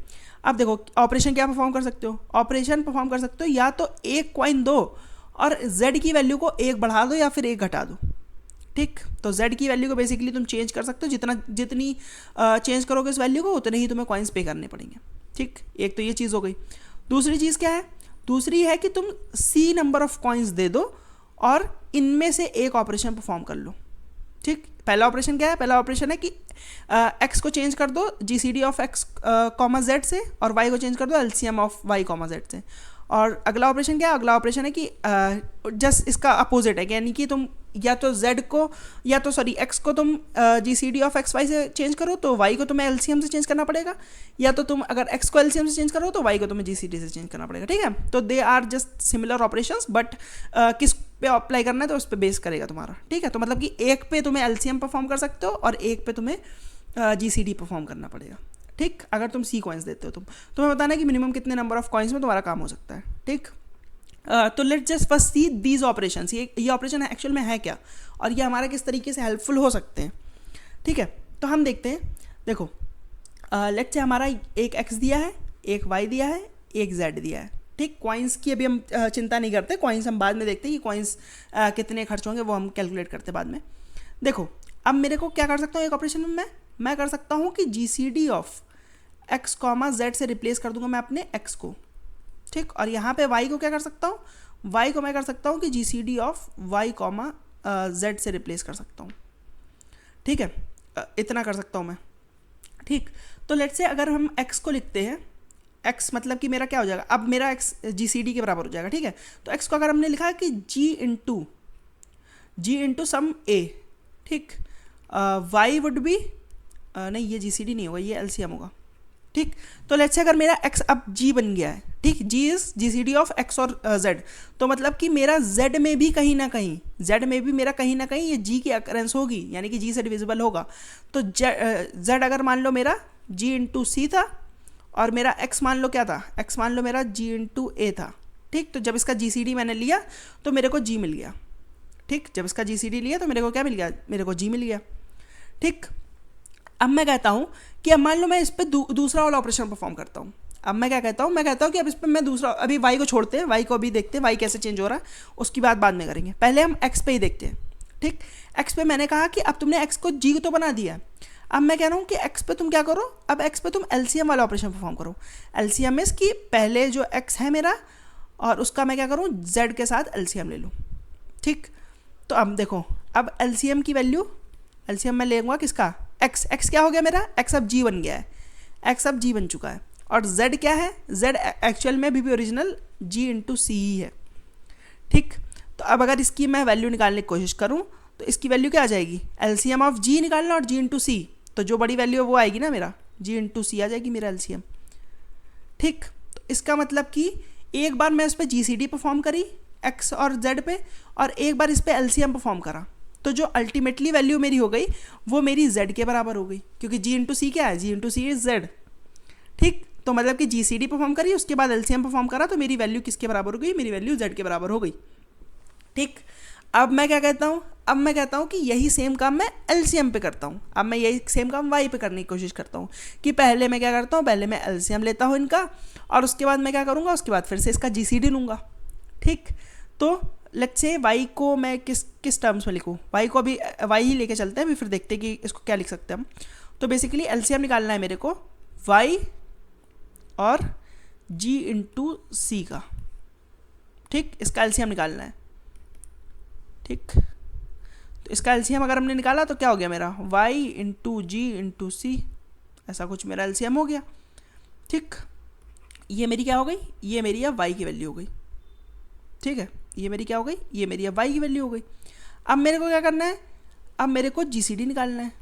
अब देखो ऑपरेशन क्या परफॉर्म कर सकते हो, ऑपरेशन परफॉर्म कर सकते हो या तो एक कॉइन दो और z की वैल्यू को एक बढ़ा दो या फिर एक घटा दो। ठीक, तो z की वैल्यू को बेसिकली तुम चेंज कर सकते हो, जितनी चेंज करोगे इस वैल्यू को उतने ही तुम्हें कॉइन्स पे करने पड़ेंगे। ठीक, एक तो ये चीज़ हो गई। दूसरी चीज़ क्या है, दूसरी है कि तुम c नंबर ऑफ कॉइन्स दे दो और इनमें से एक ऑपरेशन परफॉर्म कर लो। ठीक, पहला ऑपरेशन क्या है, पहला ऑपरेशन है कि x को चेंज कर दो GCD of x comma z से और y को चेंज कर दो LCM of y comma z से। और अगला ऑपरेशन क्या है, अगला ऑपरेशन है कि जस्ट इसका अपोजिट है, यानी कि तुम या तो z को या तो सॉरी x को तुम GCD ऑफ x y से चेंज करो तो y को तुम्हें LCM से चेंज करना पड़ेगा, या तो तुम अगर x को LCM से चेंज करो तो y को तुम्हें GCD से चेंज करना पड़ेगा। ठीक है, तो they are just similar operations, but किस पे अप्लाई करना है तो उस पर बेस करेगा तुम्हारा। ठीक है, तो मतलब कि एक पे तुम्हें LCM परफॉर्म कर सकते हो और एक पे तुम्हें GCD परफॉर्म करना पड़ेगा। ठीक, अगर तुम C कॉइन्स देते हो तुम्हें बताना है कि मिनिमम कितने नंबर ऑफ कॉइन्स में तुम्हारा काम हो सकता है। ठीक, तो let's just first see these operations, ये ऑपरेशन एक्चुअल में है क्या और ये हमारा किस तरीके से हेल्पफुल हो सकते हैं। ठीक है, तो हम देखते हैं। देखो लेट्स से हमारा एक x दिया है, एक y दिया है, एक z दिया है। ठीक, कॉइन्स की अभी हम चिंता नहीं करते, कॉइन्स हम बाद में देखते हैं कि कॉइन्स कितने खर्च होंगे, वो हम कैलकुलेट करते हैं बाद में। देखो अब मेरे को क्या कर सकता हूँ एक ऑपरेशन में, मैं कर सकता हूँ कि GCD of x comma z से रिप्लेस कर दूंगा मैं अपने x को। ठीक, और यहाँ पे y को क्या कर सकता हूँ, y को मैं कर सकता हूँ कि GCD of y comma z से रिप्लेस कर सकता हूँ। ठीक है, इतना कर सकता हूँ मैं। ठीक, तो लेट्स से अगर हम x को लिखते हैं, x मतलब कि मेरा क्या हो जाएगा, अब मेरा x GCD के बराबर हो जाएगा। ठीक है, तो x को अगर हमने लिखा है कि g इंटू सम a, ठीक, y वुड बी नहीं ये GCD नहीं होगा, ये LCM होगा। ठीक, तो लेट्स से अगर मेरा x अब g बन गया है, ठीक, g is GCD of x और z, तो मतलब कि मेरा z में भी कहीं ना कहीं, z में भी मेरा कहीं ना कहीं ये g की अकरेंस होगी, यानी कि g से डिविजिबल होगा। तो z अगर मान लो मेरा g इंटू सी था और मेरा x मान लो क्या था, x मान लो मेरा g इंटू ए था। ठीक, तो जब इसका GCD मैंने लिया तो मेरे को g मिल गया। ठीक, जब इसका GCD लिया तो मेरे को क्या मिल गया, मेरे को g मिल गया। ठीक, अब मैं कहता हूँ कि अब मान लो मैं इस पर दूसरा वाला ऑपरेशन परफॉर्म करता हूँ। अब मैं क्या कहता हूँ, मैं कहता हूँ कि अब इस पर मैं दूसरा, अभी y को छोड़ते हैं, y को अभी देखते हैं y कैसे चेंज हो रहा है, उसकी बात बाद में करेंगे, पहले हम x पे ही देखते हैं। ठीक, x पे मैंने कहा कि अब तुमने x को g तो बना दिया, अब मैं कह रहा हूँ कि x पे तुम क्या करो, अब x पे तुम LCM वाला ऑपरेशन परफॉर्म करो। LCM इस कि पहले जो x है मेरा और उसका मैं क्या करूँ, z के साथ LCM ले लूँ। ठीक, तो अब देखो अब LCM की वैल्यू, LCM मैं ले लूँगा किसका, x क्या हो गया मेरा, x अब g बन गया है, x अब g बन चुका है, और z क्या है, z एक्चुअल में भी ओरिजिनल g इंटू सी ही है। ठीक, तो अब अगर इसकी मैं वैल्यू निकालने की कोशिश करूँ तो इसकी वैल्यू क्या आ जाएगी, LCM ऑफ g निकालना और g इंटू सी, तो जो बड़ी वैल्यू है वो आएगी ना मेरा, g इंटू सी आ जाएगी मेरा LCM। ठीक, तो इसका मतलब कि एक बार मैं इस पर GCD परफॉर्म करी x और z पे और एक बार इस पर LCM परफॉर्म करा, तो जो अल्टीमेटली वैल्यू मेरी हो गई वो मेरी z के बराबर हो गई, क्योंकि g इंटू सी क्या है, g into C is z। ठीक, तो मतलब कि GCD परफॉर्म करी उसके बाद LCM परफॉर्म करा तो मेरी वैल्यू किसके बराबर हो गई, मेरी वैल्यू z के बराबर हो गई। ठीक, अब मैं क्या कहता हूँ, अब मैं कहता हूँ कि यही सेम काम मैं LCM पे करता हूँ। अब मैं यही सेम काम y पे करने की कोशिश करता हूँ कि पहले मैं क्या करता हूँ, पहले मैं LCM लेता हूँ इनका और उसके बाद मैं क्या करूँगा, उसके बाद फिर से इसका GCD लूँगा। ठीक, तो लेट्स से y को मैं किस टर्म्स में लिखूँ, y को अभी y ही लेके चलते हैं, अभी फिर देखते हैं कि इसको क्या लिख सकते हैं हम। तो बेसिकली LCM निकालना है मेरे को y और g इंटू सी का। ठीक, इसका LCM निकालना है। ठीक, तो इसका LCM अगर हमने निकाला तो क्या हो गया मेरा, y इंटू जी इंटू सी, ऐसा कुछ मेरा LCM हो गया। ठीक, ये मेरी क्या हो गई, ये मेरी अब y की वैल्यू हो गई। ठीक है, ये मेरी क्या हो गई, ये मेरी अब y की वैल्यू हो गई। अब मेरे को क्या करना है, अब मेरे को GCD निकालना है।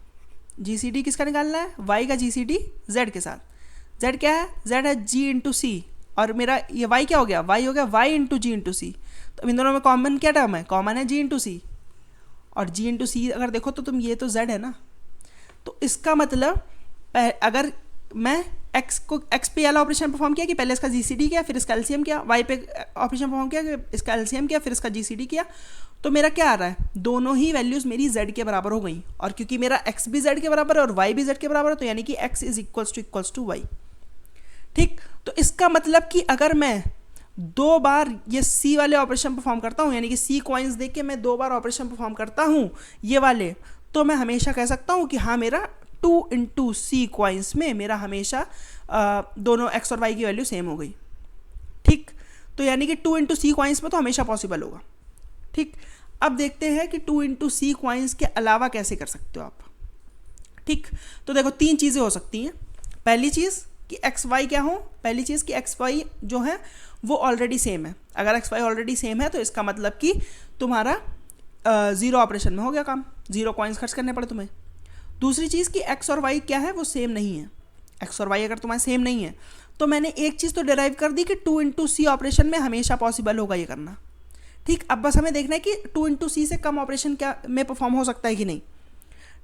GCD किसका निकालना है, y का GCD z के साथ। z क्या है, z है g इंटू सी और मेरा ये y क्या हो गया, y हो गया y इंटू जी इंटू सी। तो इन दोनों में कॉमन क्या टर्म है, कॉमन है g इंटू सी, और g इंटू सी अगर देखो तो तुम ये तो z है ना, तो इसका मतलब अगर मैं x पे वाला ऑपरेशन परफॉर्म किया कि पहले इसका GCD किया फिर इसका LCM किया, y पे ऑपरेशन परफॉर्म किया कि इसका LCM किया फिर इसका GCD किया, तो मेरा क्या आ रहा है, दोनों ही वैल्यूज़ मेरी z के बराबर हो गई। और क्योंकि मेरा x भी z के बराबर है और y भी z के बराबर है, तो यानी कि x is equals to y। ठीक, तो इसका मतलब कि अगर मैं 2 बार ये सी वाले ऑपरेशन परफॉर्म करता हूँ, यानी कि सी कॉइन्स दे के मैं 2 बार ऑपरेशन परफॉर्म करता हूँ ये वाले, तो मैं हमेशा कह सकता हूँ कि हाँ मेरा 2 इंटू सी कॉइन्स में मेरा हमेशा दोनों एक्स और वाई की वैल्यू सेम हो गई। ठीक, तो यानी कि 2 इंटू सी कॉइन्स में तो हमेशा पॉसिबल होगा। ठीक, अब देखते हैं कि 2 इंटू सी कॉइन्स के अलावा कैसे कर सकते हो आप। ठीक, तो देखो 3 चीज़ें हो सकती हैं। पहली चीज़ कि एक्स वाई क्या हो, पहली चीज़ कि एक्स वाई जो है वो ऑलरेडी सेम है। अगर एक्स वाई ऑलरेडी सेम है तो इसका मतलब कि तुम्हारा 0 ऑपरेशन में हो गया काम, 0 कॉइन्स खर्च करने पड़े तुम्हें। दूसरी चीज़ कि एक्स और वाई क्या है, वो सेम नहीं है। एक्स और वाई अगर तुम्हारे सेम नहीं है तो मैंने एक चीज़ तो डिराइव कर दी कि 2 इंटू सी ऑपरेशन में हमेशा पॉसिबल होगा ये करना। ठीक, अब बस हमें देखना है कि 2 इंटू सी से कम ऑपरेशन क्या में परफॉर्म हो सकता है कि नहीं।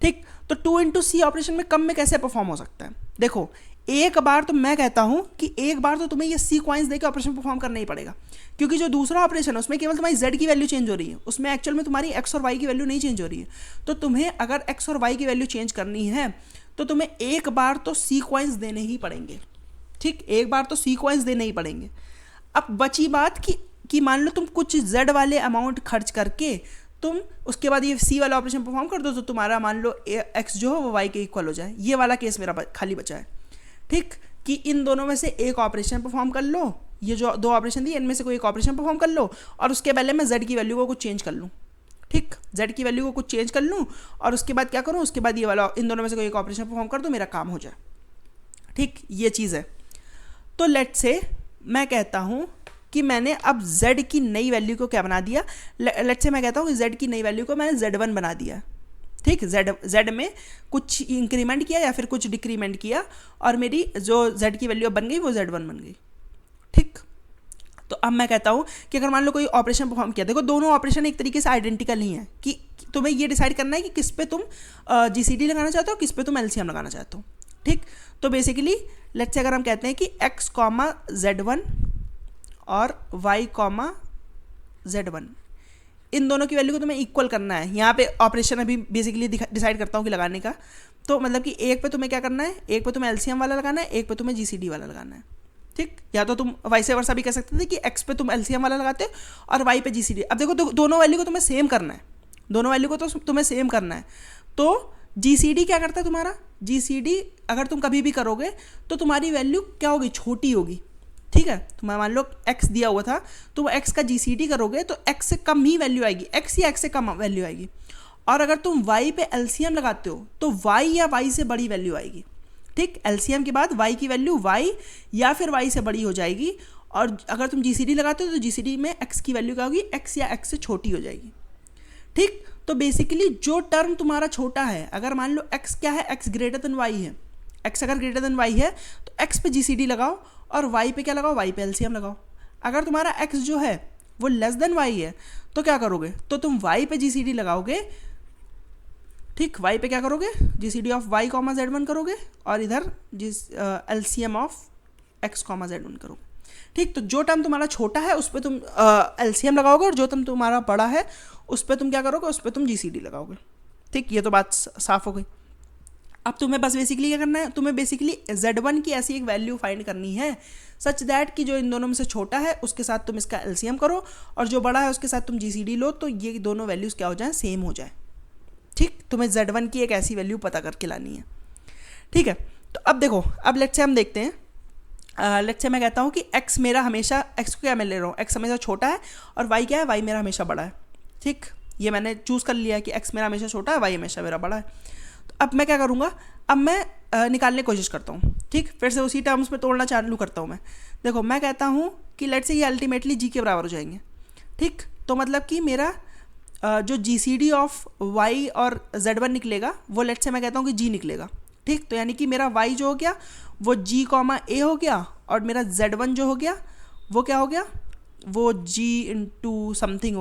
ठीक, तो 2 इंटू सी ऑपरेशन में कम में कैसे परफॉर्म हो सकता है। देखो एक बार तो मैं कहता हूँ कि एक बार तो तुम्हें ये सी कॉइन्स देकर ऑपरेशन परफॉर्म करना ही पड़ेगा, क्योंकि जो दूसरा ऑपरेशन है उसमें केवल तुम्हारी जेड की वैल्यू चेंज हो रही है, उसमें एक्चुअल में तुम्हारी एक्स और वाई की वैल्यू नहीं चेंज हो रही है। तो तुम्हें अगर एक्स और वाई की वैल्यू चेंज करनी है तो तुम्हें एक बार तो सी कॉइन्स देने ही पड़ेंगे। ठीक, एक बार तो सी कॉइन्स देने ही पड़ेंगे। अब बची बात कि मान लो तुम कुछ जेड वाले अमाउंट खर्च करके तुम उसके बाद ये सी वाला ऑपरेशन परफॉर्म कर दो, तो तुम्हारा मान लो एक्स जो है वो वाई के इक्वल हो जाए। ये वाला केस मेरा खाली बचा है। ठीक, कि इन दोनों में से एक ऑपरेशन परफॉर्म कर लो, ये जो 2 ऑपरेशन दिए इनमें से कोई एक ऑपरेशन परफॉर्म कर लो और उसके पहले मैं जेड की वैल्यू को कुछ चेंज कर लूँ। ठीक, जेड की वैल्यू को कुछ चेंज कर लूँ और उसके बाद क्या करूँ, उसके बाद ये वाला इन दोनों में से कोई एक ऑपरेशन परफॉर्म कर दो, मेरा काम हो जाए। ठीक, ये चीज़ है। तो लेट से मैं कहता हूँ कि मैंने अब z की नई वैल्यू को क्या बना दिया, लेट से मैं कहता हूँ कि z की नई वैल्यू को मैंने z1 बना दिया। ठीक, z में कुछ इंक्रीमेंट किया या फिर कुछ डिक्रीमेंट किया और मेरी जो z की वैल्यू बन गई वो z1 बन गई। ठीक, तो अब मैं कहता हूँ कि अगर मान लो कोई ऑपरेशन परफॉर्म किया, देखो दोनों ऑपरेशन एक तरीके से आइडेंटिकल ही हैं कि तुम्हें ये डिसाइड करना है कि किस पे तुम जीसीडी लगाना चाहते हो, किस पे तुम एलसीएम लगाना चाहते हो। ठीक, तो बेसिकली लेट्स से अगर हम कहते हैं कि x कॉमा z1 और y कॉमा z1 इन दोनों की वैल्यू को तुम्हें इक्वल करना है। यहाँ पे ऑपरेशन अभी बेसिकली डिसाइड करता हूँ कि लगाने का, तो मतलब कि एक पे तुम्हें क्या करना है, एक पे तुम्हें एलसीएम वाला लगाना है, एक पे तुम्हें जीसीडी वाला लगाना है। ठीक, या तो तुम वाइस वर्सा भी कह सकते थे कि x पे तुम एलसीएम वाला लगाते हो और y पे जीसीडी। अब देखो दोनों वैल्यू को तुम्हें सेम करना है, दोनों वैल्यू को तो तुम्हें सेम करना है। तो जीसीडी क्या करता है तुम्हारा, जीसीडी अगर तुम कभी भी करोगे तो तुम्हारी वैल्यू क्या होगी, छोटी होगी। ठीक है, तुम्हारा मान लो x दिया हुआ था, तो वो x का जीसीडी करोगे तो x से कम ही वैल्यू आएगी, x या x से कम वैल्यू आएगी। और अगर तुम y पे एलसीएम लगाते हो तो y या y से बड़ी वैल्यू आएगी। ठीक, एलसीएम के बाद y की वैल्यू y या फिर y से बड़ी हो जाएगी। और अगर तुम जीसीडी लगाते हो तो जीसीडी में x की वैल्यू क्या होगी, x या x से छोटी हो जाएगी। ठीक, तो बेसिकली जो टर्म तुम्हारा छोटा है, अगर मान लो x क्या है, x ग्रेटर देन y है, x अगर ग्रेटर देन y है तो x पे जीसीडी लगाओ और y पे क्या लगाओ, y पे एलसीएम लगाओ। अगर तुम्हारा x जो है वो लेस देन y है तो क्या करोगे, तो तुम y पे जीसीडी लगाओगे। ठीक, y पे क्या करोगे, GCD of y comma z1 करोगे और इधर LCM of x comma z1 करोगे। ठीक, तो जो टर्म तुम्हारा छोटा है उस पर तुम एलसीएम लगाओगे और जो टर्म तुम्हारा बड़ा है उस पर तुम क्या करोगे, उस पर तुम जीसीडी लगाओगे। ठीक, ये तो बात साफ हो गई। अब तुम्हें बस बेसिकली क्या करना है, तुम्हें बेसिकली z1 की ऐसी एक वैल्यू फाइंड करनी है सच दैट कि जो इन दोनों में से छोटा है उसके साथ तुम इसका एलसीएम करो और जो बड़ा है उसके साथ तुम जीसीडी लो, तो ये दोनों वैल्यूज़ क्या हो जाए, सेम हो जाए। ठीक, तुम्हें z1 की एक ऐसी वैल्यू पता करके लानी है। ठीक है, तो अब देखो, अब लेट्स से हम देखते हैं, लेट्स से मैं कहता हूँ कि x मेरा हमेशा, x को क्या मैं ले रहा हूँ, x हमेशा छोटा है और y क्या है, y मेरा हमेशा बड़ा है। ठीक, ये मैंने चूज़ कर लिया है कि x मेरा हमेशा छोटा है, y हमेशा मेरा बड़ा है। तो अब मैं क्या करूँगा, अब मैं निकालने की कोशिश करता हूँ। ठीक, फिर से उसी टर्म्स में तोड़ना चालू करता हूँ मैं। देखो मैं कहता हूँ कि लेट्स से ये अल्टीमेटली g के बराबर हो जाएंगे। ठीक, तो मतलब कि मेरा जो जीसीडी ऑफ y और z1 निकलेगा वो लेट्स से मैं कहता हूँ कि g निकलेगा। ठीक, तो यानी कि मेरा y जो हो गया वो g कॉमा a हो गया और मेरा z1 जो हो गया वो क्या हो गया, वो g इंटू समथिंग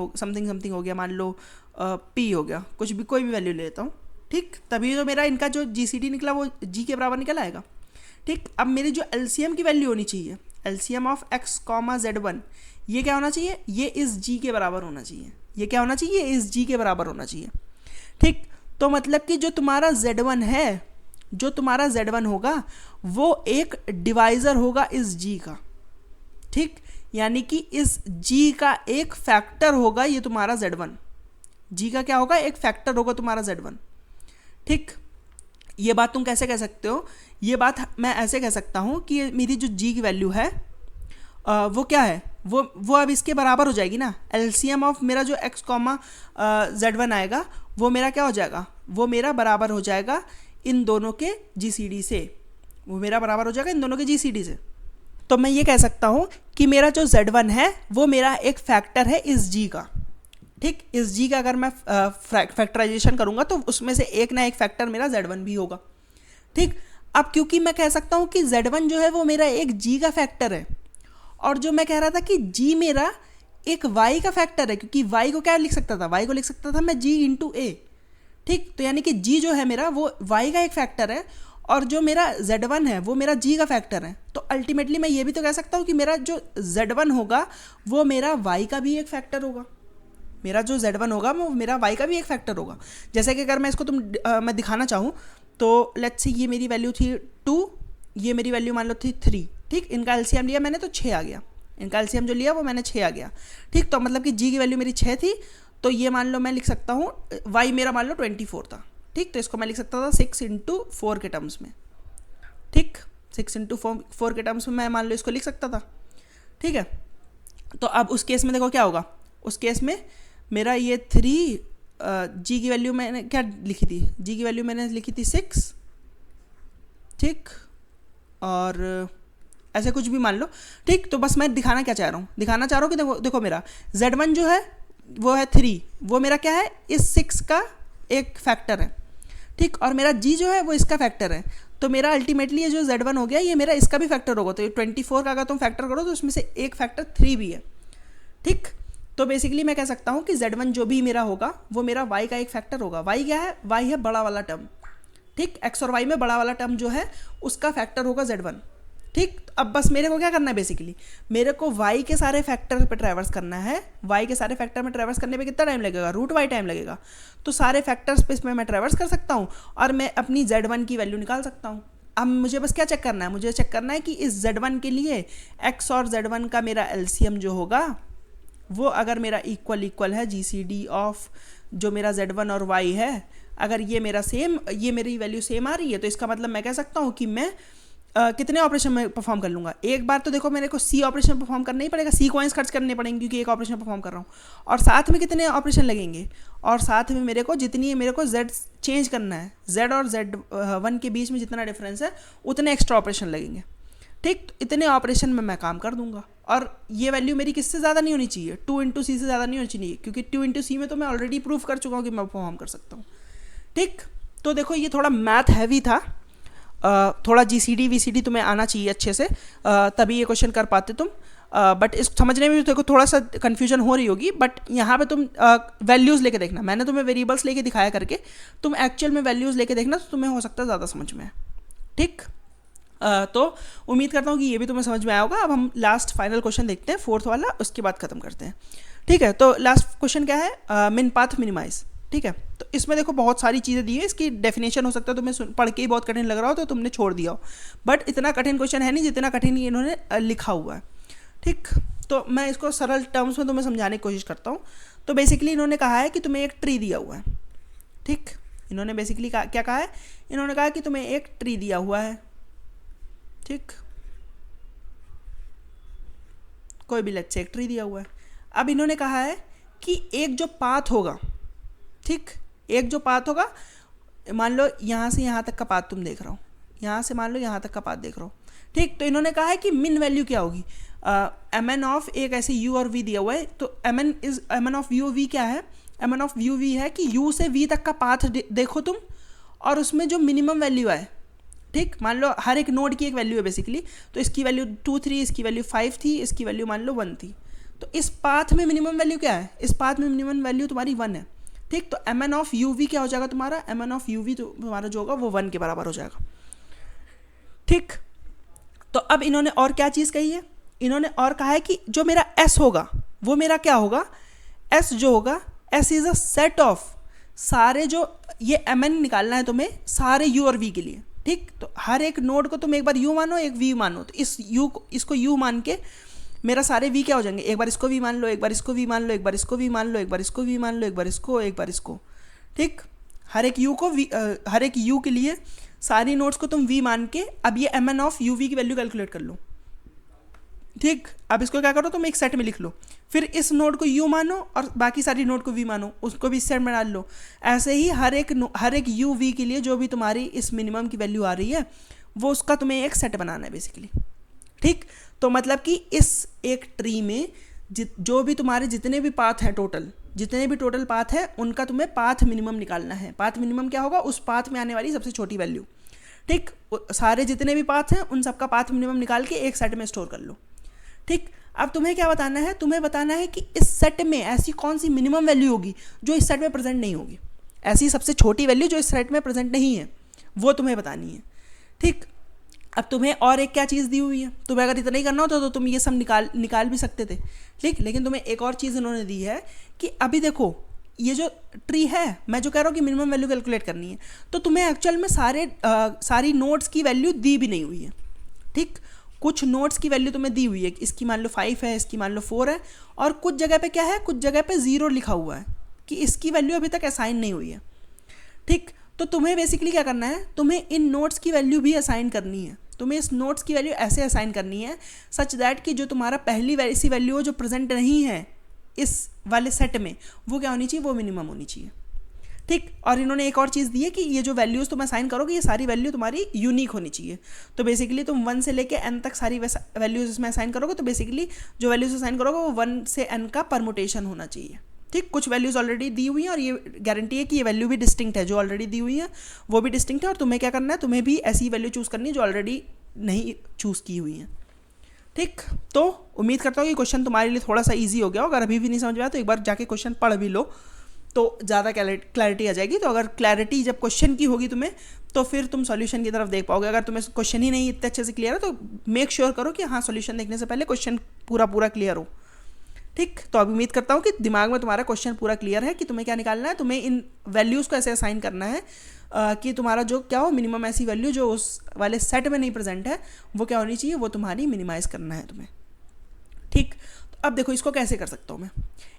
हो गया, मान लो p हो गया, कुछ भी कोई भी वैल्यू ले लेता हूँ। ठीक, तभी तो मेरा इनका जो जीसीडी निकला वो g के बराबर निकल आएगा। ठीक, अब मेरी जो एलसीएम की वैल्यू होनी चाहिए, LCM of x comma z1, ये क्या होना चाहिए, ये इस g के बराबर होना चाहिए। ये क्या होना चाहिए, इस g के बराबर होना चाहिए। ठीक, तो मतलब कि जो तुम्हारा z1 है जो तुम्हारा Z1 होगा वो एक डिवाइज़र होगा इस G का, ठीक, यानी कि इस G का एक फैक्टर होगा ये तुम्हारा Z1। G का क्या होगा, एक फैक्टर होगा तुम्हारा Z1, ठीक। ये बात तुम कैसे कह सकते हो, ये बात मैं ऐसे कह सकता हूँ कि मेरी जो G की वैल्यू है वो क्या है, वो अब इसके बराबर हो जाएगी ना। एलसीएम ऑफ मेरा जो x कॉमा Z1 आएगा वो मेरा क्या हो जाएगा, वो मेरा बराबर हो जाएगा इन दोनों के GCD से, वो मेरा बराबर हो जाएगा इन दोनों के GCD से। तो मैं ये कह सकता हूँ कि मेरा जो Z1 है वो मेरा एक फैक्टर है इस G का, ठीक। इस G का अगर मैं फैक्टराइजेशन करूँगा तो उसमें से एक ना एक फैक्टर मेरा Z1 भी होगा, ठीक। अब क्योंकि मैं कह सकता हूँ कि Z1 जो है वो मेरा एक G का फैक्टर है, और जो मैं कह रहा था कि G मेरा एक Y का फैक्टर है, क्योंकि Y को क्या लिख सकता था, Y को लिख सकता था मैं G इंटू A, ठीक। तो यानी कि G जो है मेरा वो Y का एक फैक्टर है, और जो मेरा Z1 है वो मेरा G का फैक्टर है। तो अल्टीमेटली मैं ये भी तो कह सकता हूँ कि मेरा जो Z1 होगा वो मेरा Y का भी एक फैक्टर होगा, मेरा जो Z1 होगा वो मेरा Y का भी एक फैक्टर होगा। जैसे कि अगर मैं इसको मैं दिखाना चाहूँ तो लेट्स से ये मेरी वैल्यू थी 2, ये मेरी वैल्यू मान लो थी 3, ठीक। इनका एलसीएम लिया मैंने तो 6 आ गया, इनका एलसीएम जो लिया वो मैंने 6 आ गया, ठीक। तो मतलब कि G की वैल्यू मेरी 6 थी, तो ये मान लो मैं लिख सकता हूँ Y मेरा मान लो 24 था, ठीक। तो इसको मैं लिख सकता था 6 इंटू 4 के टर्म्स में, ठीक। 6 इंटू 4 के टर्म्स में मैं मान लो इसको लिख सकता था, ठीक है। तो अब उस केस में देखो क्या होगा, उस केस में मेरा ये 3 G की वैल्यू मैंने क्या लिखी थी, G की वैल्यू मैंने लिखी थी 6, ठीक, और ऐसे कुछ भी मान लो, ठीक। तो बस मैं दिखाना क्या चाह रहा हूँ, दिखाना चाह रहा हूँ कि देखो मेरा Z1 जो है वो है 3, वो मेरा क्या है, इस 6 का एक फैक्टर है, ठीक। और मेरा G जो है वो इसका फैक्टर है, तो मेरा अल्टीमेटली ये जो Z1 हो गया ये मेरा इसका भी फैक्टर होगा। तो ये 24 का अगर तुम फैक्टर करो तो उसमें से एक फैक्टर 3 भी है, ठीक। तो बेसिकली मैं कह सकता हूँ कि Z1 जो भी मेरा होगा वो मेरा Y का एक फैक्टर होगा। Y क्या है, Y है बड़ा वाला टर्म, ठीक। X और Y में बड़ा वाला टर्म जो है उसका फैक्टर होगा Z1, ठीक। अब बस मेरे को क्या करना है, बेसिकली मेरे को Y के सारे फैक्टर पे ट्रैवर्स करना है। Y के सारे फैक्टर में ट्रैवर्स करने पे कितना टाइम लगेगा, √Y टाइम लगेगा। तो सारे फैक्टर्स पे इसमें मैं ट्रैवर्स कर सकता हूँ और मैं अपनी Z1 की वैल्यू निकाल सकता हूँ। अब मुझे बस क्या चेक करना है, मुझे चेक करना है कि इस Z1 के लिए X और Z1 का मेरा एलसीएम जो होगा वो अगर मेरा इक्वल है GCD ऑफ जो मेरा Z1 और Y है, अगर ये मेरा सेम, ये मेरी वैल्यू सेम आ रही है, तो इसका मतलब मैं कह सकता हूँ कि मैं कितने ऑपरेशन में परफॉर्म कर लूँगा। एक बार तो देखो मेरे को C ऑपरेशन परफॉर्म करना ही पड़ेगा, C कॉइन्स खर्च करने पड़ेंगे क्योंकि एक ऑपरेशन परफॉर्म कर रहा हूँ, और साथ में कितने ऑपरेशन लगेंगे, और साथ में मेरे को जितनी मेरे को Z चेंज करना है, Z और Z1 के बीच में जितना डिफरेंस है उतने एक्स्ट्रा ऑपरेशन लगेंगे, ठीक। तो इतने ऑपरेशन में मैं काम कर दूंगा, और ये वैल्यू मेरी किससे ज़्यादा नहीं होनी चाहिए, 2 इंटू C से ज़्यादा नहीं होनी चाहिए, क्योंकि 2 इंटू C में तो मैं ऑलरेडी प्रूव कर चुका हूँ कि मैं परफॉर्म कर सकता हूँ, ठीक। तो देखो ये थोड़ा मैथ हैवी था, थोड़ा GCD VCD तुम्हें आना चाहिए अच्छे से, तभी ये क्वेश्चन कर पाते तुम। बट इस समझने में भी देखो थोड़ा सा कन्फ्यूजन हो रही होगी, बट यहाँ पे तुम वैल्यूज़ लेके देखना, मैंने तुम्हें वेरिएबल्स लेके दिखाया करके, तुम एक्चुअल में वैल्यूज़ लेके देखना, तो तुम्हें हो सकता है ज़्यादा समझ में, ठीक। तो उम्मीद करता हूँ कि ये भी तुम्हें समझ में आया होगा। अब हम लास्ट फाइनल क्वेश्चन देखते हैं, 4th वाला, उसके बाद ख़त्म करते हैं, ठीक है। तो लास्ट क्वेश्चन क्या है, मिन पाथ मिनिमाइज, ठीक है। तो इसमें देखो बहुत सारी चीज़ें दी है, इसकी डेफिनेशन हो सकता है तुम्हें पढ़ के ही बहुत कठिन लग रहा हो तो तुमने छोड़ दिया हो, बट इतना कठिन क्वेश्चन है नहीं जितना कठिन ये इन्होंने लिखा हुआ है, ठीक। तो मैं इसको सरल टर्म्स में तुम्हें समझाने की कोशिश करता हूँ। तो बेसिकली इन्होंने कहा है कि तुम्हें एक ट्री दिया हुआ है, ठीक। इन्होंने बेसिकली क्या कहा है, इन्होंने कहा कि तुम्हें एक ट्री दिया हुआ है, ठीक, कोई भी लेट्स से एक ट्री दिया हुआ है। अब इन्होंने कहा है कि एक जो पाथ होगा, ठीक, एक जो पाथ होगा, मान लो यहाँ से यहाँ तक का पाथ तुम देख रहे हो, यहाँ से मान लो यहाँ तक का पाथ देख रहे हो, ठीक। तो इन्होंने कहा है कि मिन वैल्यू क्या होगी, mn ऑफ एक ऐसे u और v दिया हुआ है, तो mn ऑफ u v क्या है, mn ऑफ u v है कि u से v तक का पाथ देखो तुम, और उसमें जो मिनिमम वैल्यू है, ठीक। मान लो हर एक नोड की एक वैल्यू है बेसिकली, तो इसकी वैल्यू 2 3, इसकी वैल्यू 5 थी, इसकी वैल्यू मान लो 1 थी, तो इस पाथ में मिनिमम वैल्यू क्या है, इस पाथ में मिनिमम वैल्यू तुम्हारी 1 है, ठीक। तो mn ऑफ uv क्या हो जाएगा तुम्हारा, mn ऑफ uv तुम्हारा जो होगा वो 1 के बराबर हो जाएगा, ठीक। तो अब इन्होंने और क्या चीज़ कही है, इन्होंने और कहा है कि जो मेरा s होगा वो मेरा क्या होगा, s जो होगा, s is a set of सारे जो ये mn निकालना है तुम्हें सारे u और v के लिए, ठीक, तो हर एक नोड को तुम एक बार यू मानो, एक वी मानो, तो इसको यू मान के मेरा सारे वी क्या हो जाएंगे, एक बार इसको वी मान लो, एक बार इसको वी मान लो, एक बार इसको वी मान लो, एक बार इसको वी मान लो, एक बार इसको, एक बार इसको। ठीक, हर एक यू के लिए सारी नोड्स को तुम वी मान के अब ये mn ऑफ यू वी की वैल्यू कैलकुलेट कर लो। ठीक, अब इसको क्या करो, तुम एक सेट में लिख लो, फिर इस नोड को यू मानो और बाकी सारी नोड को वी मानो, उसको भी इस सेट में डाल लो। ऐसे ही हर एक यू वी के लिए जो भी तुम्हारी इस मिनिमम की वैल्यू आ रही है वो उसका तुम्हें एक सेट बनाना है बेसिकली। ठीक, तो मतलब कि इस एक ट्री में जो भी तुम्हारे जितने भी पाथ हैं जितने भी टोटल पाथ है उनका तुम्हें पाथ मिनिमम निकालना है। पाथ मिनिमम क्या होगा, उस पाथ में आने वाली सबसे छोटी वैल्यू। ठीक, सारे जितने भी पाथ हैं उन सबका पाथ मिनिमम निकाल के एक सेट में स्टोर कर लो। ठीक, अब तुम्हें क्या बताना है, तुम्हें बताना है कि इस सेट में ऐसी कौन सी मिनिमम वैल्यू होगी जो इस सेट में प्रेजेंट नहीं होगी, ऐसी सबसे छोटी वैल्यू जो इस सेट में प्रेजेंट नहीं है वो तुम्हें बतानी है। ठीक, अब तुम्हें और एक क्या चीज़ दी हुई है, तुम्हें अगर इतना ही करना होता तो तुम ये सब निकाल भी सकते थे। ठीक, लेकिन तुम्हें एक और चीज़ इन्होंने दी है कि अभी देखो ये जो ट्री है, मैं जो कह रहा हूँ कि मिनिमम वैल्यू कैलकुलेट करनी है, तो तुम्हें एक्चुअल में सारी नोड्स की वैल्यू दी भी नहीं हुई है। ठीक, कुछ नोड्स की वैल्यू तुम्हें दी हुई है, इसकी मान लो 5 है, इसकी मान लो 4 है, और कुछ जगह पे क्या है, कुछ जगह पे 0 लिखा हुआ है कि इसकी वैल्यू अभी तक असाइन नहीं हुई है। ठीक, तो तुम्हें बेसिकली क्या करना है, तुम्हें इन नोड्स की वैल्यू भी असाइन करनी है। तुम्हें इस नोट्स की वैल्यू ऐसे असाइन करनी है सच दैट कि जो तुम्हारा पहली ऐसी वैल्यू हो जो प्रेजेंट नहीं है इस वाले सेट में, वो क्या होनी चाहिए, वो मिनिमम होनी चाहिए। ठीक, और इन्होंने एक और चीज़ दी है कि ये जो वैल्यूज़ तुम असाइन करोगे ये सारी वैल्यू तुम्हारी यूनिक होनी चाहिए। तो बेसिकली तुम 1 से लेके n तक सारी वैल्यूज़ इसमें असाइन करोगे, तो बेसिकली जो वैल्यूज़ असाइन करोगे वो 1 से n का परमुटेशन होना चाहिए। ठीक, कुछ वैल्यूज़ ऑलरेडी दी हुई हैं और ये गारंटी है कि ये वैल्यू भी डिस्टिंक्ट है, जो ऑलरेडी दी हुई है वो भी डिस्टिंक्ट है, और तुम्हें क्या करना है, तुम्हें भी ऐसी वैल्यू चूज़ करनी है जो ऑलरेडी नहीं चूज़ की हुई है। ठीक, तो उम्मीद करता हूँ कि क्वेश्चन तुम्हारे लिए थोड़ा सा ईजी हो गया। अगर अभी भी नहीं समझ में आया तो एक बार जाके क्वेश्चन पढ़ भी लो तो ज़्यादा क्लैरिटी आ जाएगी। तो अगर क्लैरिटी जब क्वेश्चन की होगी तुम्हें तो फिर तुम सॉल्यूशन की तरफ देख पाओगे। अगर तुम्हें क्वेश्चन ही नहीं इतने अच्छे से क्लियर है तो मेक श्योर करो कि हाँ सॉल्यूशन देखने से पहले क्वेश्चन पूरा क्लियर हो। ठीक, तो अब उम्मीद करता हूँ कि दिमाग में तुम्हारा क्वेश्चन पूरा क्लियर है कि तुम्हें क्या निकालना है। तुम्हें इन वैल्यूज़ को ऐसे असाइन करना है कि तुम्हारा जो क्या हो मिनिमम ऐसी वैल्यू जो उस वाले सेट में नहीं प्रेजेंट है वो क्या होनी चाहिए, वो तुम्हारी मिनिमाइज़ करना है तुम्हें। ठीक, तो अब देखो इसको कैसे कर सकता हूँ मैं।